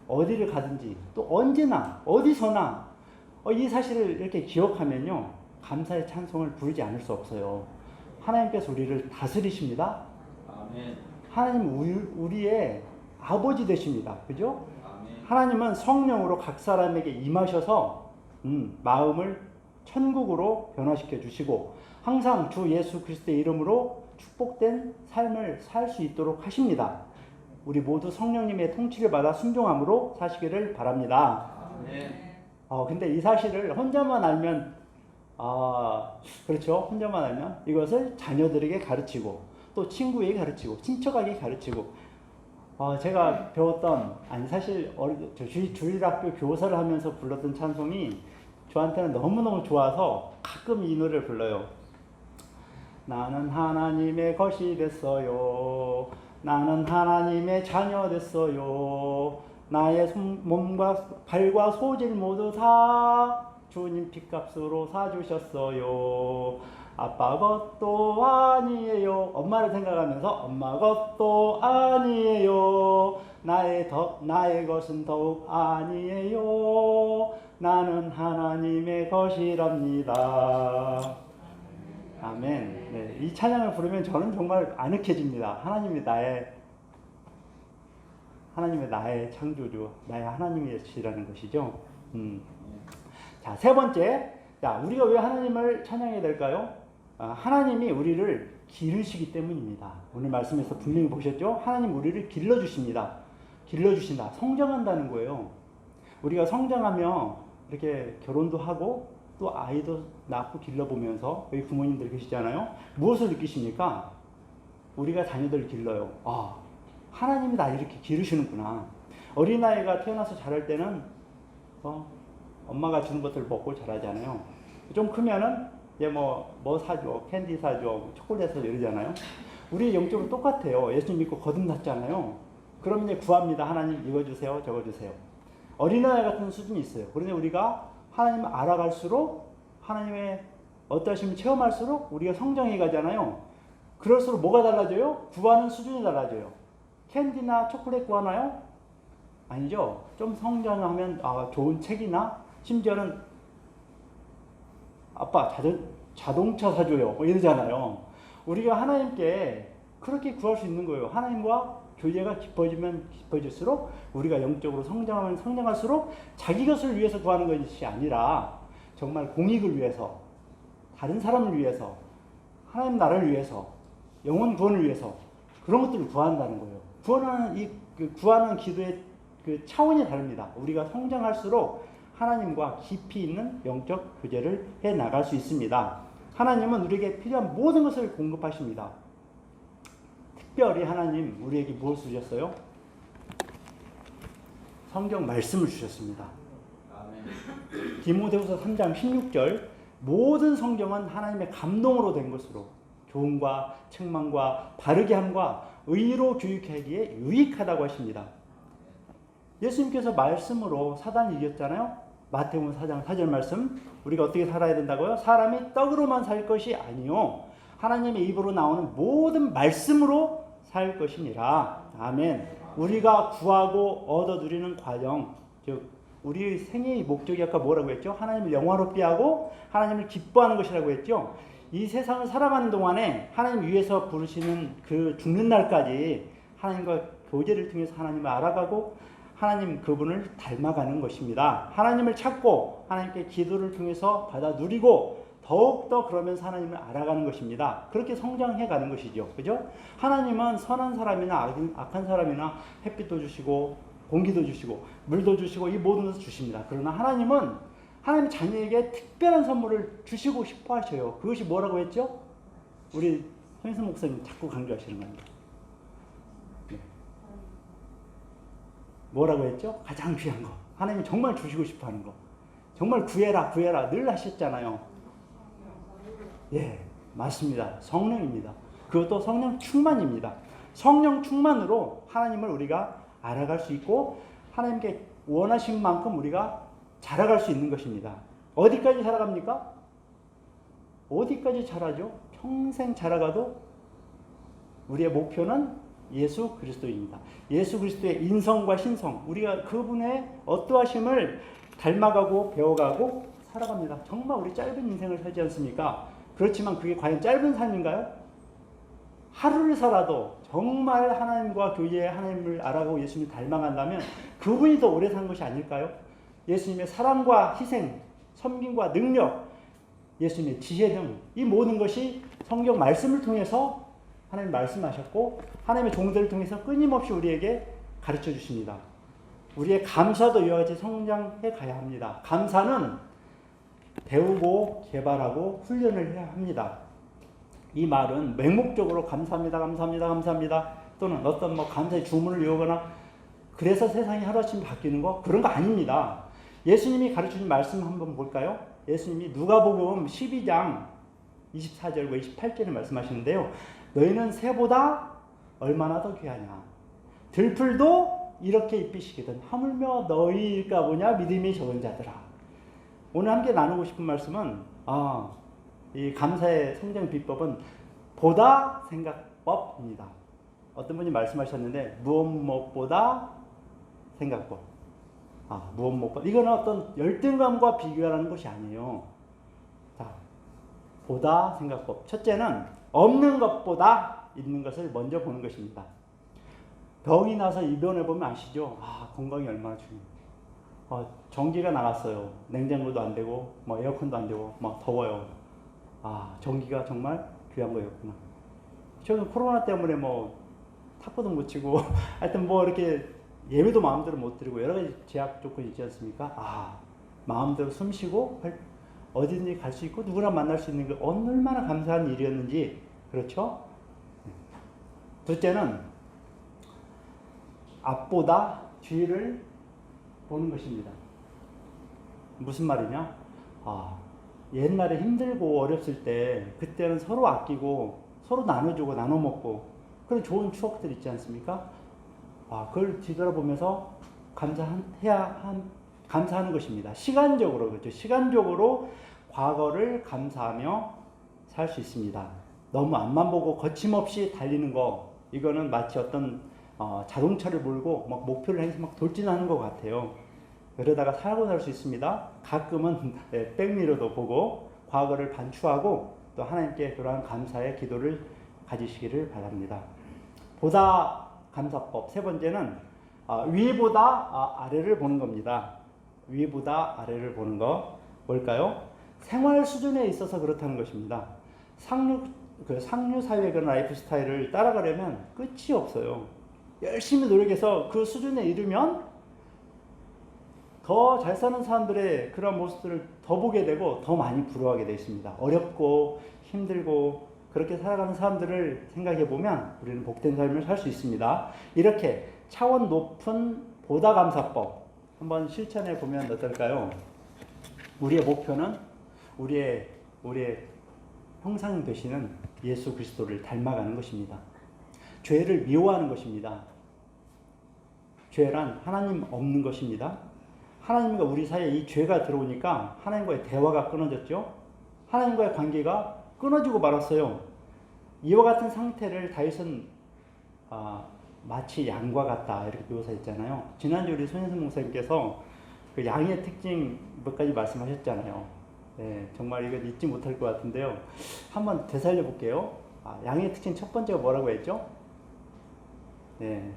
S5: 어디를 가든지 또 언제나 어디서나 이 사실을 이렇게 기억하면요 감사의 찬송을 부르지 않을 수 없어요. 하나님께서 우리를 다스리십니다. 아멘. 하나님 우리의 아버지 되십니다. 그죠? 아멘. 하나님은 성령으로 각 사람에게 임하셔서 마음을 천국으로 변화시켜 주시고 항상 주 예수 그리스도의 이름으로 축복된 삶을 살 수 있도록 하십니다. 우리 모두 성령님의 통치를 받아 순종함으로 사시기를 바랍니다. 근데 이 사실을 혼자만 알면, 그렇죠. 혼자만 알면 이것을 자녀들에게 가르치고, 또 친구에게 가르치고, 친척에게 가르치고, 제가 배웠던, 사실 주일학교 교사를 하면서 불렀던 찬송이 저한테는 너무너무 좋아서 가끔 이 노래를 불러요. 나는 하나님의 것이 됐어요. 나는 하나님의 자녀 됐어요. 나의 몸과 발과 소질 모두 다 주님 핏값으로 사주셨어요. 아빠 것도 아니에요. 엄마를 생각하면서 엄마 것도 아니에요. 나의 것은 더욱 아니에요. 나는 하나님의 것이랍니다. 아멘. 네, 이 찬양을 부르면 저는 정말 아늑해집니다. 하나님의 나의 창조주, 나의 하나님이시라는 것이죠. 자, 세 번째. 자, 우리가 왜 하나님을 찬양해야 될까요? 하나님이 우리를 기르시기 때문입니다. 오늘 말씀에서 분명히 보셨죠? 하나님 우리를 길러주십니다. 길러주신다. 성장한다는 거예요. 우리가 성장하며 이렇게 결혼도 하고 또 아이도 낳고 길러보면서 여기 부모님들 계시잖아요. 무엇을 느끼십니까? 우리가 자녀들을 길러요. 하나님이 나 이렇게 기르시는구나. 어린아이가 태어나서 자랄 때는 엄마가 주는 것들을 먹고 자라잖아요. 좀 크면은 이제 뭐 사줘, 캔디 사줘, 초콜릿 사줘 이러잖아요. 우리 영적으로 똑같아요. 예수님 믿고 거듭났잖아요. 그럼 이제 구합니다. 하나님 이거 주세요, 저거 주세요. 어린아이 같은 수준이 있어요. 그런데 우리가 하나님을 알아갈수록 하나님의 어떠하심을 체험할수록 우리가 성장해 가잖아요. 그럴수록 뭐가 달라져요? 구하는 수준이 달라져요. 캔디나 초콜릿 구하나요? 아니죠. 좀 성장하면 좋은 책이나 심지어는 아빠 자동차 사줘요. 뭐 이러잖아요. 우리가 하나님께 그렇게 구할 수 있는 거예요. 하나님과 교제가 깊어지면 깊어질수록 우리가 영적으로 성장하면 성장할수록 자기 것을 위해서 구하는 것이 아니라 정말 공익을 위해서, 다른 사람을 위해서, 하나님 나라를 위해서, 영혼 구원을 위해서 그런 것들을 구한다는 거예요. 구하는 기도의 그 차원이 다릅니다. 우리가 성장할수록 하나님과 깊이 있는 영적 교제를 해 나갈 수 있습니다. 하나님은 우리에게 필요한 모든 것을 공급하십니다. 특별히 하나님 우리에게 무엇을 주셨어요? 성경 말씀을 주셨습니다. 디모데후서 3장 16절 모든 성경은 하나님의 감동으로 된 것으로 교훈과 책망과 바르게 함과 의로 교육하기에 유익하다고 하십니다. 예수님께서 말씀으로 사단을 이겼잖아요. 마태복음 4장 4절 말씀 우리가 어떻게 살아야 된다고요? 사람이 떡으로만 살 것이 아니요 하나님의 입으로 나오는 모든 말씀으로 살 것이니라. 아멘. 우리가 구하고 얻어 누리는 과정, 즉 우리의 생애의 목적이 아까 뭐라고 했죠? 하나님을 영화롭게 하고 하나님을 기뻐하는 것이라고 했죠. 이 세상을 살아가는 동안에 하나님 위해서 부르시는 그 죽는 날까지 하나님과 교제를 통해서 하나님을 알아가고 하나님 그분을 닮아가는 것입니다. 하나님을 찾고 하나님께 기도를 통해서 받아 누리고 더욱더 그러면서 하나님을 알아가는 것입니다. 그렇게 성장해 가는 것이죠. 그죠? 하나님은 선한 사람이나 악한 사람이나 햇빛도 주시고 공기도 주시고 물도 주시고 이 모든 것을 주십니다. 그러나 하나님은 하나님 자녀에게 특별한 선물을 주시고 싶어 하셔요. 그것이 뭐라고 했죠? 우리 손희선 목사님 자꾸 강조하시는 겁니다. 네. 뭐라고 했죠? 가장 귀한 거. 하나님이 정말 주시고 싶어 하는 거. 정말 구해라 구해라 늘 하셨잖아요. 예, 맞습니다. 성령입니다. 그것도 성령 충만입니다. 성령 충만으로 하나님을 우리가 알아갈 수 있고 하나님께 원하신 만큼 우리가 자라갈 수 있는 것입니다. 어디까지 자라갑니까? 어디까지 자라죠? 평생 자라가도 우리의 목표는 예수 그리스도입니다. 예수 그리스도의 인성과 신성, 우리가 그분의 어떠하심을 닮아가고 배워가고 살아갑니다. 정말 우리 짧은 인생을 살지 않습니까? 그렇지만 그게 과연 짧은 삶인가요? 하루를 살아도 정말 하나님과 교제에 하나님을 알아가고 예수님을 닮아간다면 그분이 더 오래 산 것이 아닐까요? 예수님의 사랑과 희생, 섬김과 능력, 예수님의 지혜 등 이 모든 것이 성경 말씀을 통해서 하나님 말씀하셨고 하나님의 종들을 통해서 끊임없이 우리에게 가르쳐 주십니다. 우리의 감사도 이와 같이 성장해 가야 합니다. 감사는 배우고 개발하고 훈련을 해야 합니다. 이 말은 맹목적으로 감사합니다, 감사합니다, 감사합니다 또는 어떤 감사의 주문을 외우거나 그래서 세상이 하루아침에 바뀌는 거 그런 거 아닙니다. 예수님이 가르쳐준 말씀 한번 볼까요? 예수님이 누가복음 12장 24절과 28절에 말씀하시는데요. 너희는 새보다 얼마나 더 귀하냐. 들풀도 이렇게 입히시거든 하물며 너희일까 보냐 믿음이 적은 자들아. 오늘 함께 나누고 싶은 말씀은 이 감사의 성장 비법은 보다 생각법입니다. 어떤 분이 말씀하셨는데 무엇 무엇보다 생각법. 무엇 무엇보다 이거는 어떤 열등감과 비교하는 것이 아니에요. 자, 보다 생각법. 첫째는 없는 것보다 있는 것을 먼저 보는 것입니다. 병이 나서 입원해 보면 아시죠? 건강이 얼마나 중요해요. 전기가 나갔어요. 냉장고도 안 되고 에어컨도 안 되고 더워요. 전기가 정말 귀한 거였구나. 저는 코로나 때문에 탁구도 못 치고 하여튼 이렇게 예배도 마음대로 못 드리고 여러 가지 제약 조건이 있지 않습니까? 마음대로 숨 쉬고 어디든지 갈 수 있고 누구나 만날 수 있는 게 얼마나 감사한 일이었는지. 그렇죠? 둘째는 앞보다 뒤를 보는 것입니다. 무슨 말이냐? 옛날에 힘들고 어렸을 때 그때는 서로 아끼고 서로 나눠주고 나눠 먹고 그런 좋은 추억들 있지 않습니까? 그걸 뒤돌아보면서 감사하는 것입니다. 시간적으로 그렇죠. 시간적으로 과거를 감사하며 살 수 있습니다. 너무 앞만 보고 거침없이 달리는 거 이거는 마치 어떤 자동차를 몰고 목표를 향해서 돌진하는 것 같아요. 그러다가 사고 날 수 있습니다. 가끔은 백미러도 보고 과거를 반추하고 또 하나님께 그러한 감사의 기도를 가지시기를 바랍니다. 보다 감사법 세 번째는 위보다 아래를 보는 겁니다. 위보다 아래를 보는 거 뭘까요? 생활 수준에 있어서 그렇다는 것입니다. 상류 사회의 그런 라이프 스타일을 따라가려면 끝이 없어요. 열심히 노력해서 그 수준에 이르면 더 잘 사는 사람들의 그런 모습들을 더 보게 되고 더 많이 부러워하게 되어 있습니다. 어렵고 힘들고 그렇게 살아가는 사람들을 생각해 보면 우리는 복된 삶을 살 수 있습니다. 이렇게 차원 높은 보다 감사법 한번 실천해 보면 어떨까요? 우리의 목표는 우리의 형상 되시는 예수 그리스도를 닮아가는 것입니다. 죄를 미워하는 것입니다. 죄란 하나님 없는 것입니다. 하나님과 우리 사이에 이 죄가 들어오니까 하나님과의 대화가 끊어졌죠. 하나님과의 관계가 끊어지고 말았어요. 이와 같은 상태를 다윗은 마치 양과 같다 이렇게 묘사했잖아요. 지난주 우리 손현승 목사님께서 그 양의 특징 몇 가지 말씀하셨잖아요. 네, 정말 이건 잊지 못할 것 같은데요. 한번 되살려 볼게요. 양의 특징 첫 번째가 뭐라고 했죠? 네,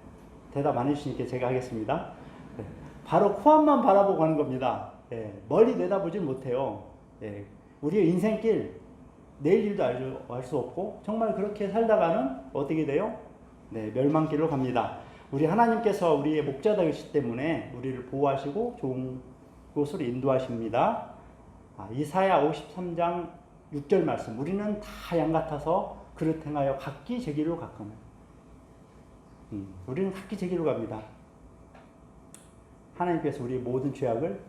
S5: 대답 안 해주시니까 제가 하겠습니다. 네, 바로 코앞만 바라보고 하는 겁니다. 네, 멀리 내다보질 못해요. 네, 우리의 인생길 내일 일도 알 수 없고 정말 그렇게 살다가는 어떻게 돼요? 네, 멸망길로 갑니다. 우리 하나님께서 우리의 목자되시기 때문에 우리를 보호하시고 좋은 곳으로 인도하십니다. 이사야 53장 6절 말씀. 우리는 다 양 같아서 그릇 행하여 각기 제 길로 가까워요. 우리는 각기 제 길로 갑니다. 하나님께서 우리의 모든 죄악을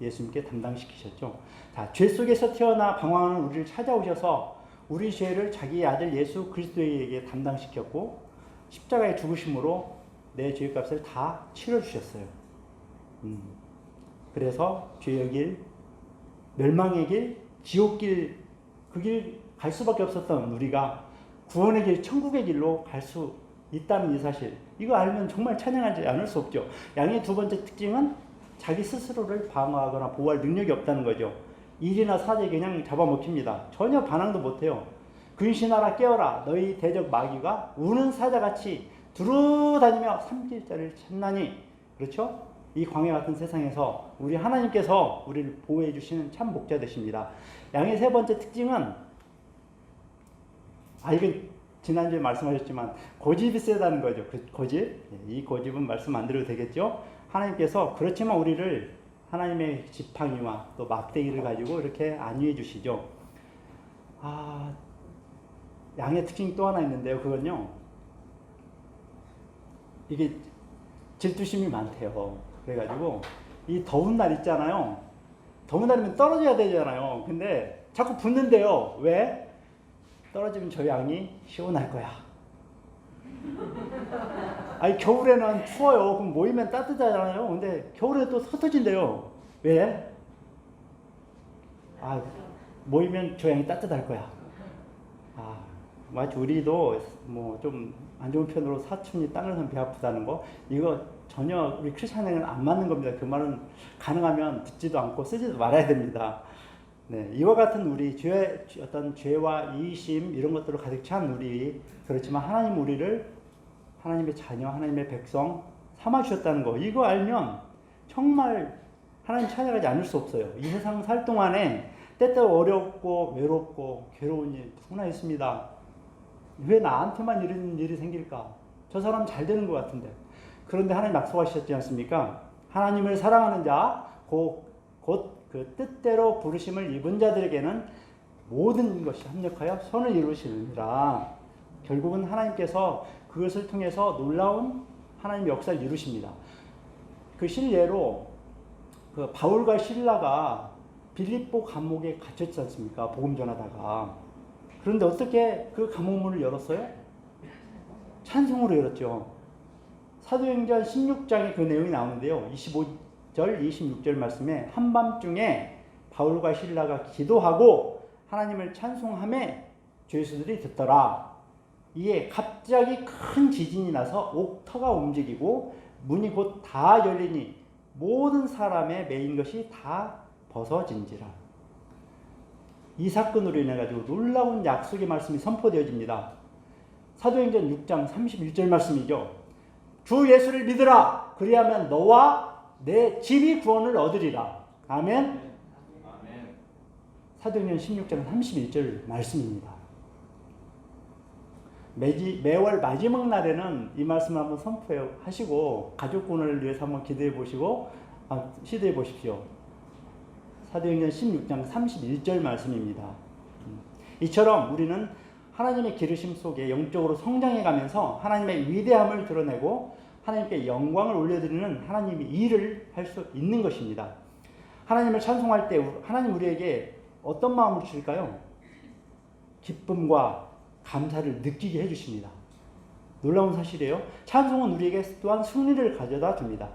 S5: 예수님께 담당시키셨죠. 자, 죄 속에서 태어나 방황하는 우리를 찾아오셔서 우리 죄를 자기의 아들 예수 그리스도에게 담당시켰고 십자가의 죽으심으로 내 죄의 값을 다 치러주셨어요. 그래서 죄의 길, 멸망의 길, 지옥 길, 그 길 갈 수밖에 없었던 우리가 구원의 길, 천국의 길로 갈 수 있다는 이 사실, 이거 알면 정말 찬양하지 않을 수 없죠. 양의 두 번째 특징은 자기 스스로를 방어하거나 보호할 능력이 없다는 거죠. 일이나 사제 그냥 잡아먹힙니다. 전혀 반항도 못해요. 근신하라 깨어라 너희 대적 마귀가 우는 사자같이 두루다니며 삼킬자를 찾나니. 그렇죠? 이 광야 같은 세상에서 우리 하나님께서 우리를 보호해 주시는 참 목자 되십니다. 양의 세 번째 특징은 이건 지난주에 말씀하셨지만 고집이 세다는 거죠. 고집. 이 고집은 말씀 안 드려도 되겠죠? 하나님께서 그렇지만 우리를 하나님의 지팡이와 또 막대기를 가지고 이렇게 안위해 주시죠. 양의 특징이 또 하나 있는데요. 그건요, 이게 질투심이 많대요. 그래가지고 이 더운 날 있잖아요. 더운 날이면 떨어져야 되잖아요. 근데 자꾸 붙는데요. 왜? 떨어지면 저 양이 시원할 거야. 겨울에는 추워요. 그럼 모이면 따뜻하잖아요. 근데 겨울에 또 흩어진대요. 왜? 모이면 저 양이 따뜻할 거야. 마치 우리도 뭐 좀 안 좋은 편으로 사춘이 땅을 선 배 아프다는 거, 이거 전혀 우리 크리스찬에는 안 맞는 겁니다. 그 말은 가능하면 듣지도 않고 쓰지도 말아야 됩니다. 네, 이와 같은 우리 어떤 죄와 이의심 이런 것들로 가득 찬 우리, 그렇지만 하나님 우리를 하나님의 자녀, 하나님의 백성 삼아 주셨다는 거, 이거 알면 정말 하나님 찾아가지 않을 수 없어요. 이 세상 살 동안에 때때로 어렵고 외롭고 괴로운 일 누구나 있습니다. 왜 나한테만 이런 일이 생길까? 저 사람 잘 되는 것 같은데. 그런데 하나님 약속하셨지 않습니까? 하나님을 사랑하는 자, 곧 그 뜻대로 부르심을 입은 자들에게는 모든 것이 합력하여 선을 이루시느니라. 결국은 하나님께서 그것을 통해서 놀라운 하나님의 역사를 이루십니다. 그 실례로 그 바울과 실라가 빌립보 감옥에 갇혔지 않습니까? 복음 전하다가. 그런데 어떻게 그 감옥문을 열었어요? 찬송으로 열었죠. 사도행전 16장에 그 내용이 나오는데요. 25절, 26절 말씀에 한밤중에 바울과 실라가 기도하고 하나님을 찬송하며 죄수들이 듣더라. 이에 갑자기 큰 지진이 나서 옥터가 움직이고 문이 곧 다 열리니 모든 사람의 매인 것이 다 벗어진지라. 이 사건으로 인해 가지고 놀라운 약속의 말씀이 선포되어집니다. 사도행전 6장 31절 말씀이죠. 주 예수를 믿으라. 그리하면 너와 내 집이 구원을 얻으리라. 아멘. 사도행전 16장 31절 말씀입니다. 매월 마지막 날에는 이 말씀을 한번 선포하시고 가족군을 위해서 한번 기도해 보시고 시도해 보십시오. 사도행전 16장 31절 말씀입니다. 이처럼 우리는 하나님의 기르심 속에 영적으로 성장해 가면서 하나님의 위대함을 드러내고 하나님께 영광을 올려드리는 하나님의 일을 할 수 있는 것입니다. 하나님을 찬송할 때 하나님 우리에게 어떤 마음을 주실까요? 기쁨과 감사를 느끼게 해주십니다. 놀라운 사실이에요. 찬송은 우리에게 또한 승리를 가져다 줍니다.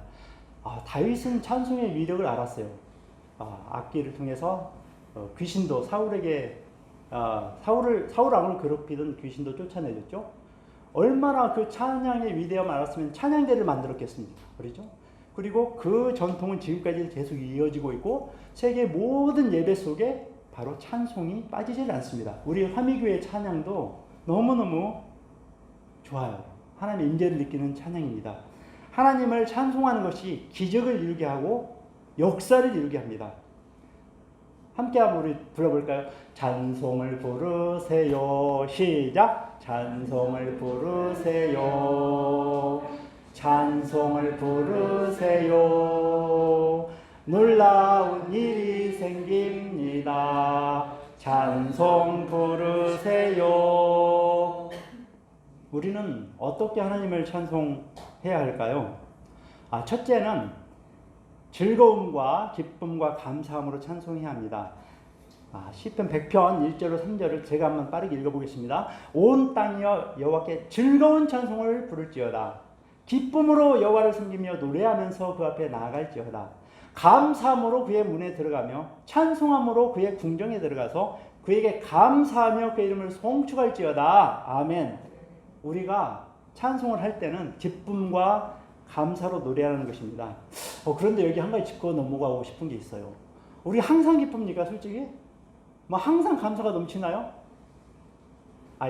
S5: 다윗은 찬송의 위력을 알았어요. 악기를 통해서 귀신도 사울에게 사울 왕을 괴롭히던 귀신도 쫓아내줬죠. 얼마나 그 찬양의 위대함을 알았으면 찬양대를 만들었겠습니까? 그렇죠? 그리고 그 전통은 지금까지 계속 이어지고 있고 세계 모든 예배 속에 바로 찬송이 빠지질 않습니다. 우리 화미교회 찬양도 너무너무 좋아요. 하나님의 임재를 느끼는 찬양입니다. 하나님을 찬송하는 것이 기적을 이루게 하고 역사를 이루게 합니다. 함께 한번 우리 불러볼까요? 찬송을 부르세요. 시작. 찬송을 부르세요. 찬송을 부르세요. 놀라운 일이 생깁니다. 찬송 부르세요. 우리는 어떻게 하나님을 찬송해야 할까요? 첫째는 즐거움과 기쁨과 감사함으로 찬송해야 합니다. 시편 100편 1절로 3절을 제가 한번 빠르게 읽어보겠습니다. 온 땅이여 여호와께 즐거운 찬송을 부를지어다. 기쁨으로 여호와를 섬기며 노래하면서 그 앞에 나아갈지어다. 감사함으로 그의 문에 들어가며 찬송함으로 그의 궁정에 들어가서 그에게 감사하며 그의 이름을 송축할지어다. 아멘. 우리가 찬송을 할 때는 기쁨과 감사로 노래하는 것입니다. 그런데 여기 한 가지 짚고 넘어가고 싶은 게 있어요. 우리 항상 기쁩니까? 솔직히? 항상 감사가 넘치나요?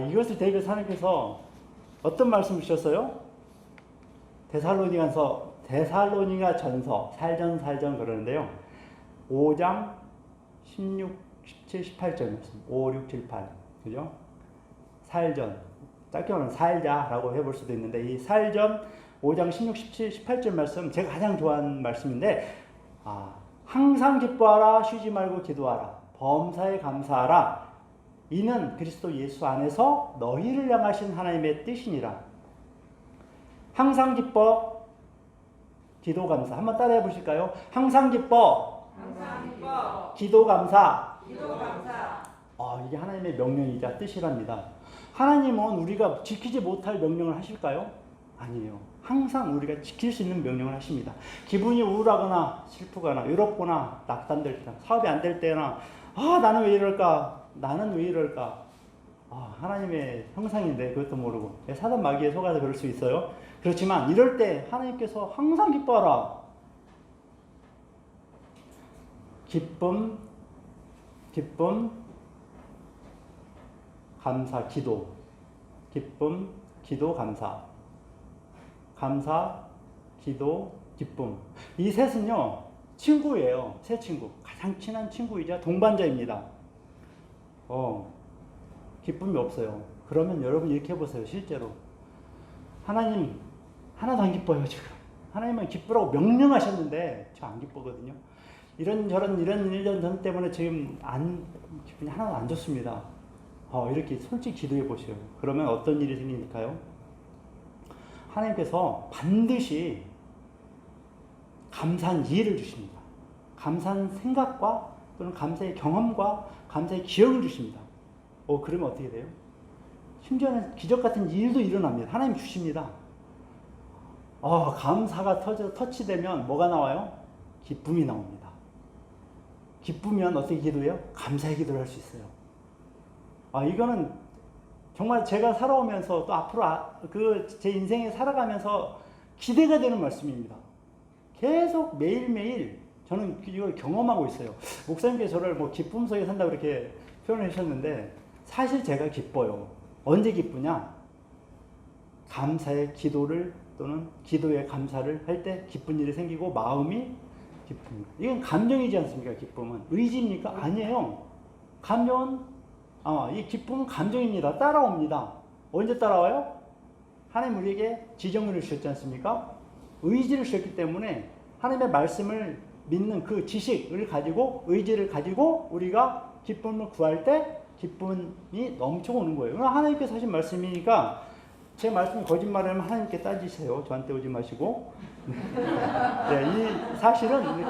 S5: 이것을 대비해서 하나님께서 어떤 말씀을 주셨어요? 데살로니가 전서 살전 그러는데요. 5장 16, 17, 18절 말씀. 5, 6, 7, 8. 그죠? 살전. 짧게 말하면 살자라고 해볼 수도 있는데 이 살전 5장 16, 17, 18절 말씀 제가 가장 좋아하는 말씀인데 항상 기뻐하라 쉬지 말고 기도하라 범사에 감사하라 이는 그리스도 예수 안에서 너희를 향하신 하나님의 뜻이니라. 항상 기뻐 기도 감사 한번 따라해 보실까요? 항상 기뻐 기도 감사 이게 하나님의 명령이자 뜻이랍니다. 하나님은 우리가 지키지 못할 명령을 하실까요? 아니에요. 항상 우리가 지킬 수 있는 명령을 하십니다. 기분이 우울하거나 슬프거나 외롭거나 낙담될 때나 사업이 안 될 때나 나는 왜 이럴까? 하나님의 형상인데 그것도 모르고 사단 마귀에 속아서 그럴 수 있어요. 그렇지만 이럴 때 하나님께서 항상 기뻐하라. 기쁨, 감사, 기도. 기쁨, 기도, 감사. 감사, 기도, 기쁨. 이 셋은요, 친구예요. 세 친구. 가장 친한 친구이자 동반자입니다. 기쁨이 없어요. 그러면 여러분 이렇게 해보세요. 실제로. 하나님, 하나도 안 기뻐요, 지금. 하나님은 기쁘라고 명령하셨는데, 저 안 기쁘거든요. 이런 전 때문에 지금 기분이 하나도 안 좋습니다. 이렇게 솔직히 기도해 보세요. 그러면 어떤 일이 생기니까요? 하나님께서 반드시 감사한 이해를 주십니다. 감사한 생각과 또는 감사의 경험과 감사의 기억을 주십니다. 그러면 어떻게 돼요? 심지어는 기적 같은 일도 일어납니다. 하나님 주십니다. 감사가 터치되면 뭐가 나와요? 기쁨이 나옵니다. 기쁘면 어떻게 기도해요? 감사의 기도를 할 수 있어요. 이거는 정말 제가 살아오면서 또 앞으로 제 인생에 살아가면서 기대가 되는 말씀입니다. 계속 매일매일 저는 이걸 경험하고 있어요. 목사님께서 저를 기쁨 속에 산다고 이렇게 표현을 하셨는데 사실 제가 기뻐요. 언제 기쁘냐? 감사의 기도를 또는 기도의 감사를 할 때 기쁜 일이 생기고 마음이 기쁩니다. 이건 감정이지 않습니까? 기쁨은 의지입니까? 아니에요. 감정은 이 기쁨은 감정입니다. 따라옵니다. 언제 따라와요? 하나님 우리에게 지정을 주셨지 않습니까? 의지를 주셨기 때문에 하나님의 말씀을 믿는 그 지식을 가지고 의지를 가지고 우리가 기쁨을 구할 때 기쁨이 넘쳐오는 거예요. 하나님께서 하신 말씀이니까 제 말씀이 거짓말을 하면 하나님께 따지세요. 저한테 오지 마시고. 네, 이 사실은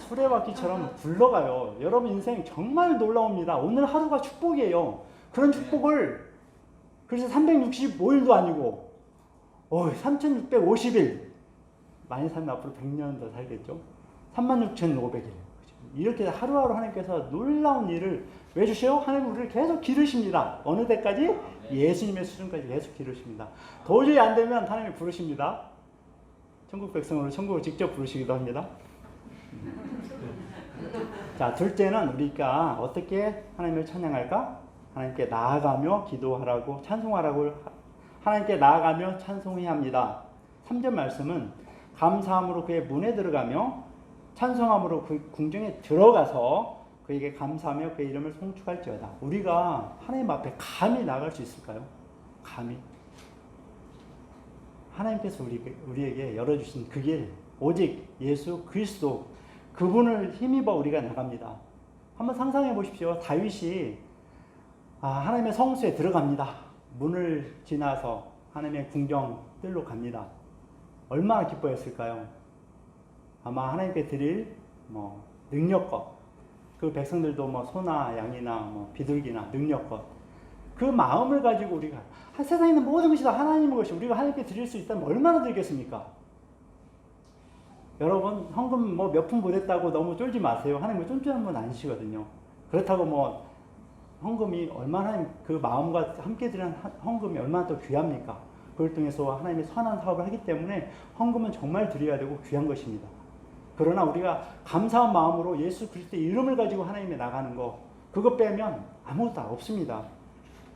S5: 수레바퀴처럼 굴러가요. 여러분 인생 정말 놀라웁니다. 오늘 하루가 축복이에요. 그런 축복을 그래서 365일도 아니고 3650일 많이 살면 앞으로 100년 더 살겠죠. 36,500일 이렇게 하루하루 하나님께서 놀라운 일을 왜 주셔요? 하나님 우리를 계속 기르십니다. 어느 때까지? 예수님의 수준까지 계속 기르십니다. 도저히 안 되면 하나님이 부르십니다. 천국 백성으로 천국을 직접 부르시기도 합니다. 자, 둘째는 우리가 어떻게 하나님을 찬양할까? 하나님께 나아가며 기도하라고 찬송하라고 하나님께 나아가며 찬송해야 합니다. 3절 말씀은 감사함으로 그의 문에 들어가며 찬송함으로 그 궁정에 들어가서 그에게 감사하며 그의 이름을 송축할지어다. 우리가 하나님 앞에 감히 나갈 수 있을까요? 감히? 하나님께서 우리에게 열어주신 그 길, 오직 예수 그리스도 그분을 힘입어 우리가 나갑니다. 한번 상상해 보십시오. 다윗이 하나님의 성수에 들어갑니다. 문을 지나서 하나님의 궁정뜰로 갑니다. 얼마나 기뻐했을까요? 아마 하나님께 드릴 능력껏 그 백성들도 소나 양이나 비둘기나 능력껏 그 마음을 가지고 우리가 세상에 있는 모든 것이 다 하나님의 것이 우리가 하나님께 드릴 수 있다면 얼마나 드리겠습니까? 여러분 헌금 몇 푼 보냈다고 너무 쫄지 마세요. 하나님은 쫀쫀한 분 아니시거든요. 그렇다고 헌금이 얼마나 하나님 그 마음과 함께 드리는 헌금이 얼마나 더 귀합니까? 그걸 통해서 하나님의 선한 사업을 하기 때문에 헌금은 정말 드려야 되고 귀한 것입니다. 그러나 우리가 감사한 마음으로 예수 그리스도의 이름을 가지고 하나님에 나가는 거 그것 빼면 아무것도 없습니다.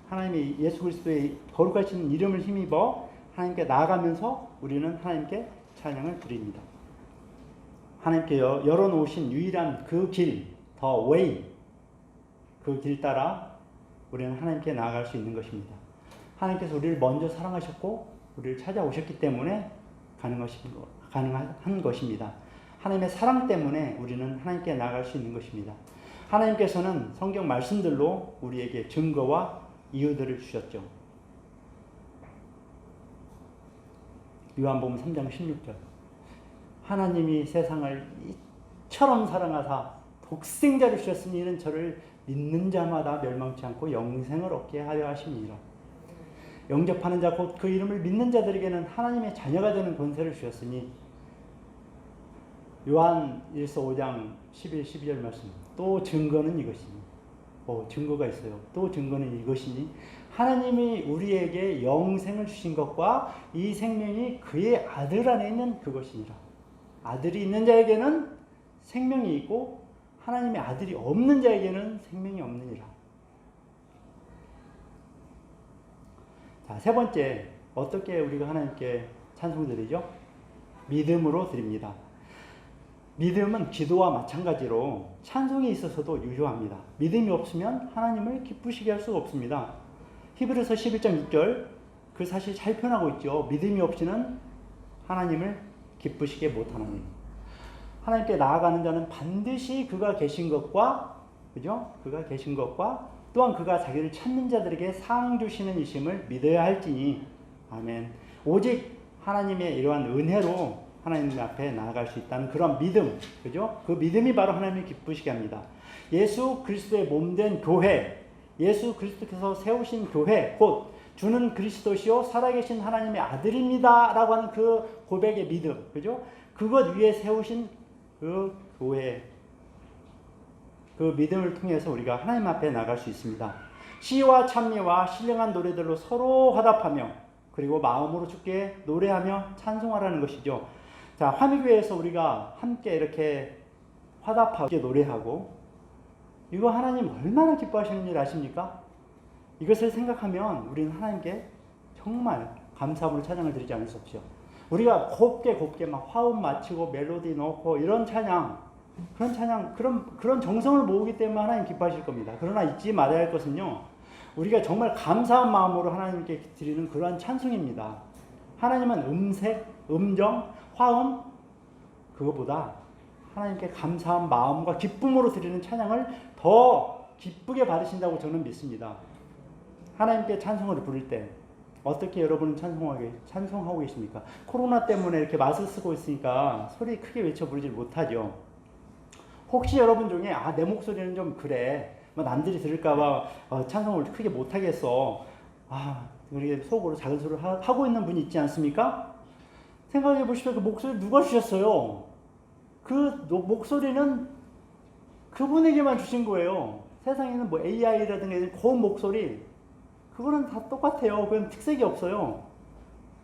S5: 하나님의 예수 그리스도의 거룩하신 이름을 힘입어 하나님께 나아가면서 우리는 하나님께 찬양을 드립니다. 하나님께 열어놓으신 유일한 그 길, the way, 그 길 따라 우리는 하나님께 나아갈 수 있는 것입니다. 하나님께서 우리를 먼저 사랑하셨고 우리를 찾아오셨기 때문에 가능한 것입니다. 하나님의 사랑 때문에 우리는 하나님께 나아갈 수 있는 것입니다. 하나님께서는 성경 말씀들로 우리에게 증거와 이유들을 주셨죠. 요한복음 3장 16절 하나님이 세상을 이처럼 사랑하사 독생자를 주셨으니 이는 저를 믿는 자마다 멸망치 않고 영생을 얻게 하려 하심이니라. 영접하는 자 곧 그 이름을 믿는 자들에게는 하나님의 자녀가 되는 권세를 주셨으니 요한일서 5장 11, 12절 말씀 또 증거는 이것이니 증거가 있어요. 또 증거는 이것이니 하나님이 우리에게 영생을 주신 것과 이 생명이 그의 아들 안에 있는 그것이니라. 아들이 있는 자에게는 생명이 있고 하나님의 아들이 없는 자에게는 생명이 없느니라. 자, 세 번째 어떻게 우리가 하나님께 찬송드리죠? 믿음으로 드립니다. 믿음은 기도와 마찬가지로 찬송에 있어서도 유효합니다. 믿음이 없으면 하나님을 기쁘시게 할 수가 없습니다. 히브리서 11장 6절 그 사실 잘 표현하고 있죠. 믿음이 없이는 하나님을 기쁘시게 못하나니. 하나님께 나아가는 자는 반드시 그가 계신 것과 그가 계신 것과 또한 그가 자기를 찾는 자들에게 상 주시는 이심을 믿어야 할지니. 아멘. 오직 하나님의 이러한 은혜로 하나님 앞에 나아갈 수 있다는 그런 믿음, 그 믿음이 바로 하나님을 기쁘시게 합니다. 예수 그리스도의 몸된 교회, 예수 그리스도께서 세우신 교회, 곧 주는 그리스도시요 살아계신 하나님의 아들입니다라고 하는 그 고백의 믿음, 그것 위에 세우신 그 교회, 그 믿음을 통해서 우리가 하나님 앞에 나갈 수 있습니다. 시와 찬미와 신령한 노래들로 서로 화답하며 그리고 마음으로 주께 노래하며 찬송하라는 것이죠. 자, 화미교회에서 우리가 함께 이렇게 화답하게 노래하고 이거 하나님 얼마나 기뻐하시는 줄 아십니까? 이것을 생각하면 우리는 하나님께 정말 감사함으로 찬양을 드리지 않을 수 없죠. 우리가 곱게 막 화음 맞추고 멜로디 넣고 이런 찬양, 그런 정성을 모으기 때문에 하나님 기뻐하실 겁니다. 그러나 잊지 말아야 할 것은요, 우리가 정말 감사한 마음으로 하나님께 드리는 그러한 찬송입니다. 하나님은 음색, 음정, 화음, 그거보다 하나님께 감사한 마음과 기쁨으로 드리는 찬양을 더 기쁘게 받으신다고 저는 믿습니다. 하나님께 찬송을 부를 때 어떻게 여러분은 찬송하고 계십니까? 코로나 때문에 이렇게 마스크 쓰고 있으니까 소리 크게 외쳐 부르지 못하죠. 혹시 여러분 중에 내 목소리는 좀 그래, 남들이 들을까봐 찬송을 크게 못하겠어, 우리 속으로 작은 소리를 하고 있는 분이 있지 않습니까? 생각해 보십시오. 그 목소리 누가 주셨어요? 그 목소리는 그분에게만 주신 거예요. 세상에는 뭐 AI라든가 고운 목소리, 그거는 다 똑같아요. 그건 특색이 없어요.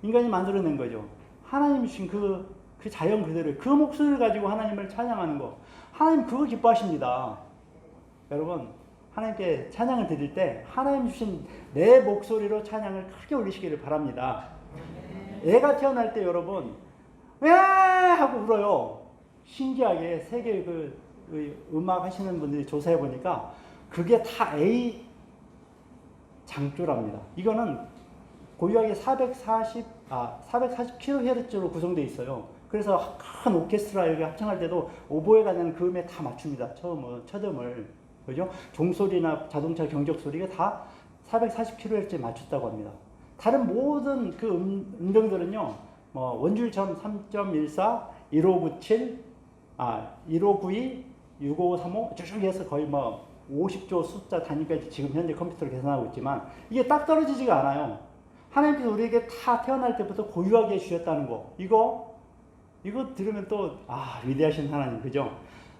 S5: 인간이 만들어낸 거죠. 하나님이 주신 그 자연 그대로 그 목소리를 가지고 하나님을 찬양하는 거, 하나님 그거 기뻐하십니다. 여러분, 하나님께 찬양을 드릴 때 하나님 주신 내 목소리로 찬양을 크게 올리시기를 바랍니다. 애가 태어날 때 여러분 왜 하고 울어요. 신기하게 세계 음악 하시는 분들이 조사해 보니까 그게 다 A 장조랍니다. 이거는 고유하게 440kHz로 구성되어 있어요. 그래서 큰 오케스트라 이렇게 합창할 때도 오보에가 되는 그 음에 다 맞춥니다. 첫음을. 그죠? 종소리나 자동차 경적 소리가 다 440kHz에 맞췄다고 합니다. 다른 모든 그 음정들은요, 원줄점 3.14, 1597, 1592, 6535 쭉 해서 거의 50조 숫자 단위까지 지금 현재 컴퓨터로 계산하고 있지만 이게 딱 떨어지지가 않아요. 하나님께서 우리에게 다 태어날 때부터 고유하게 주셨다는 거, 이거 들으면 또 위대하신 하나님, 그죠?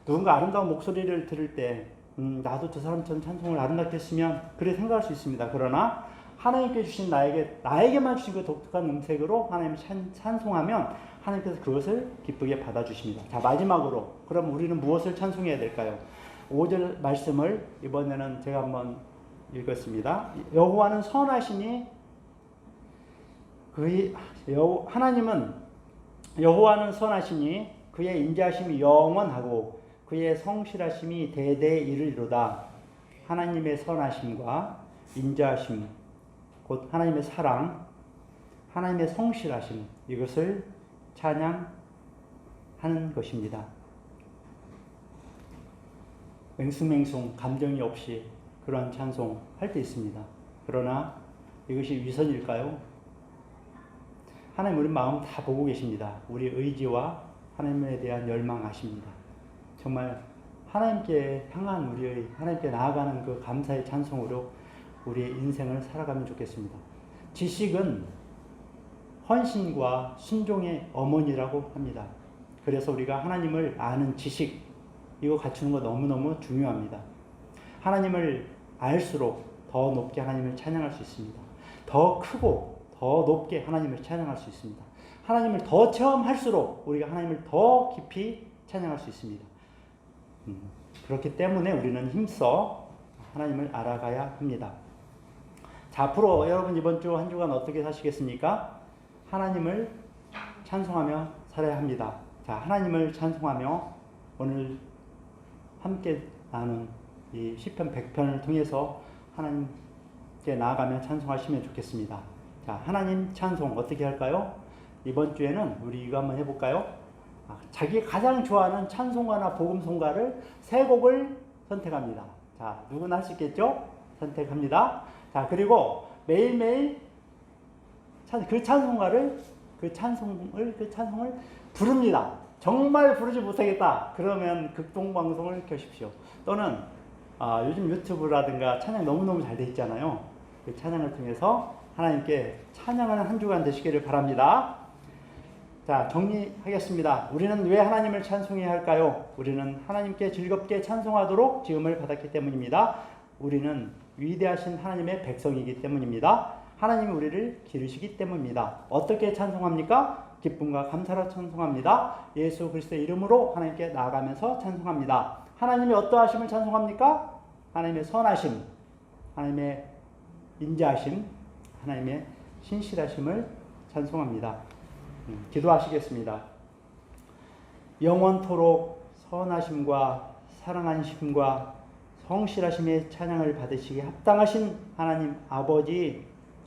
S5: 누군가 아름다운 목소리를 들을 때 나도 저 사람처럼 찬송을 아름답게 했으면 그래 생각할 수 있습니다. 그러나 하나님께 주신 나에게만 주신 그 독특한 음색으로 하나님을 찬송하면 하나님께서 그것을 기쁘게 받아주십니다. 자, 마지막으로 그럼 우리는 무엇을 찬송해야 될까요? 5절 말씀을 이번에는 제가 한번 읽었습니다. 여호와는 선하시니 여호와는 선하시니 그의 인자하심이 영원하고 그의 성실하심이 대대에 이르리로다. 하나님의 선하심과 인자하심, 곧 하나님의 사랑, 하나님의 성실하심, 이것을 찬양하는 것입니다. 맹숭맹숭 감정이 없이 그러한 찬송 할 때 있습니다. 그러나 이것이 위선일까요? 하나님 우리 마음 다 보고 계십니다. 우리 의지와 하나님에 대한 열망 아십니다. 정말 하나님께 향한 하나님께 나아가는 그 감사의 찬송으로 우리의 인생을 살아가면 좋겠습니다. 지식은 헌신과 순종의 어머니라고 합니다. 그래서 우리가 하나님을 아는 지식, 이거 갖추는 거 너무너무 중요합니다. 하나님을 알수록 더 높게 하나님을 찬양할 수 있습니다. 더 크고 더 높게 하나님을 찬양할 수 있습니다. 하나님을 더 체험할수록 우리가 하나님을 더 깊이 찬양할 수 있습니다. 그렇기 때문에 우리는 힘써 하나님을 알아가야 합니다. 자, 앞으로 여러분 이번 주 한 주간 어떻게 사시겠습니까? 하나님을 찬송하며 살아야 합니다. 자, 하나님을 찬송하며 오늘 함께 나눈 이 시편 100편을 통해서 하나님께 나아가며 찬송하시면 좋겠습니다. 자, 하나님 찬송 어떻게 할까요? 이번 주에는 우리 이거 한번 해볼까요? 자기 가장 좋아하는 찬송가나 복음송가를 3곡을 선택합니다. 자, 누구나 할 수 있겠죠? 선택합니다. 자, 그리고 매일매일 그 찬송을 부릅니다. 정말 부르지 못하겠다. 그러면 극동방송을 켜십시오. 또는 요즘 유튜브라든가 찬양 너무너무 잘 돼 있잖아요. 그 찬양을 통해서 하나님께 찬양하는 한 주간 되시기를 바랍니다. 자, 정리하겠습니다. 우리는 왜 하나님을 찬송해야 할까요? 우리는 하나님께 즐겁게 찬송하도록 지음을 받았기 때문입니다. 우리는 위대하신 하나님의 백성이기 때문입니다. 하나님이 우리를 기르시기 때문입니다. 어떻게 찬송합니까? 기쁨과 감사로 찬송합니다. 예수 그리스도의 이름으로 하나님께 나아가면서 찬송합니다. 하나님이 어떠하심을 찬송합니까? 하나님의 선하심, 하나님의 인자하심, 하나님의 신실하심을 찬송합니다. 기도하시겠습니다. 영원토록 선하심과 사랑하심과 성실하심의 찬양을 받으시기에 합당하신 하나님 아버지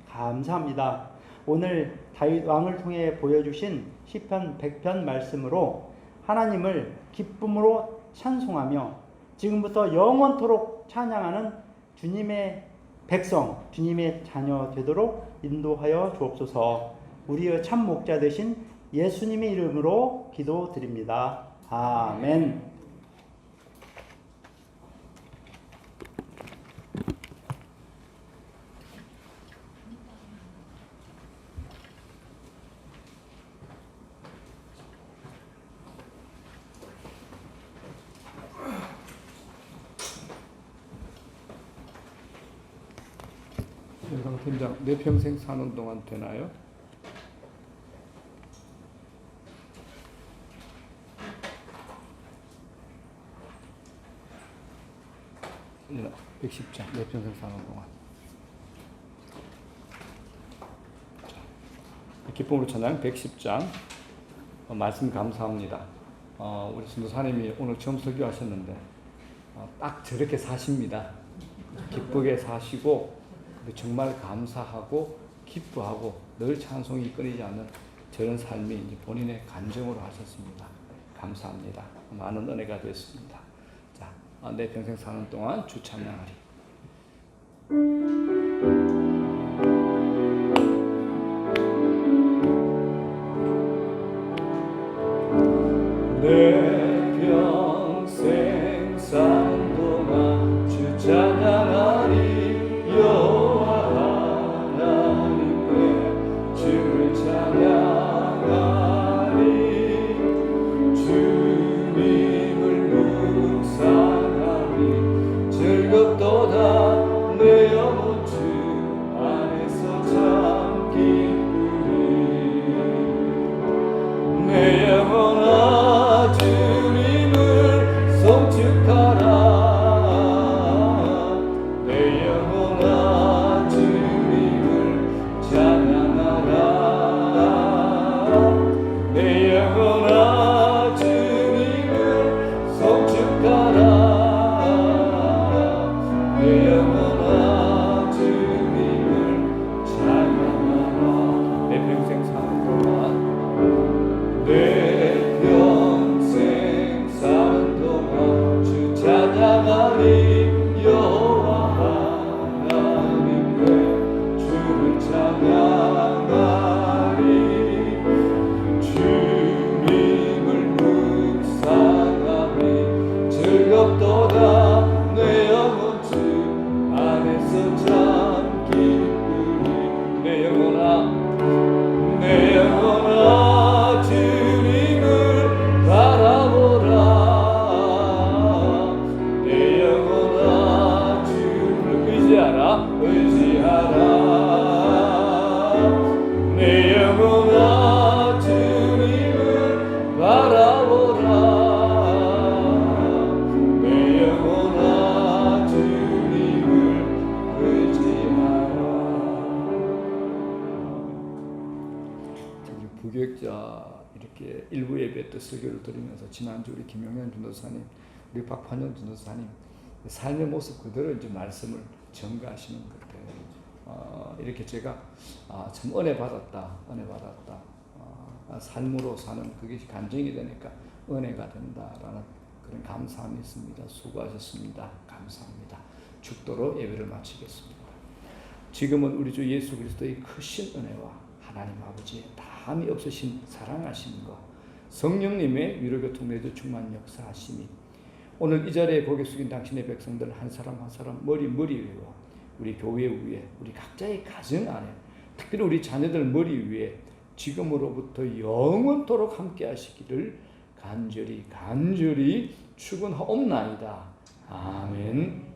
S5: 감사합니다. 오늘 다윗 왕을 통해 보여주신 시편 100편 말씀으로 하나님을 기쁨으로 찬송하며 지금부터 영원토록 찬양하는 주님의 백성, 주님의 자녀 되도록 인도하여 주옵소서. 우리의 참 목자 되신 예수님의 이름으로 기도드립니다. 아멘.
S3: 영상 팀장, 내 평생 사는 동안 되나요? 네, 110장, 내 평생 사는 동안. 기쁨으로 찬양 110장 말씀 감사합니다. 우리 선교사님이 오늘 처음 설교하셨는데 딱 저렇게 사십니다. 기쁘게 사시고 정말 감사하고 기뻐하고 늘 찬송이 끊이지 않는 저런 삶이 이제 본인의 간증으로 하셨습니다. 감사합니다. 많은 은혜가 됐습니다. 자, 내 평생 사는 동안 주 찬양하리. 내 평생 사는 동안 주 찬양하리. 이렇게 일부 예배 때 설교를 들으면서 지난주 우리 김용현 전도사님, 우리 박판영 전도사님 삶의 모습 그대로 이제 말씀을 전가하시는 것 같아요. 이렇게 제가 참 은혜 받았다. 삶으로 사는 그게 간증이 되니까 은혜가 된다라는 그런 감사함이 있습니다. 수고하셨습니다. 감사합니다. 죽도록 예배를 마치겠습니다. 지금은 우리 주 예수 그리스도의 크신 은혜와 하나님 아버지의 담이 없으신 사랑하심과 성령님의 위로교통 내주 충만 역사하심이 오늘 이 자리에 고개 숙인 당신의 백성들 한 사람 한 사람 머리 위와 우리 교회 위에 우리 각자의 가정 안에 특별히 우리 자녀들 머리 위에 지금으로부터 영원토록 함께 하시기를 간절히 축원하옵나이다. 아멘.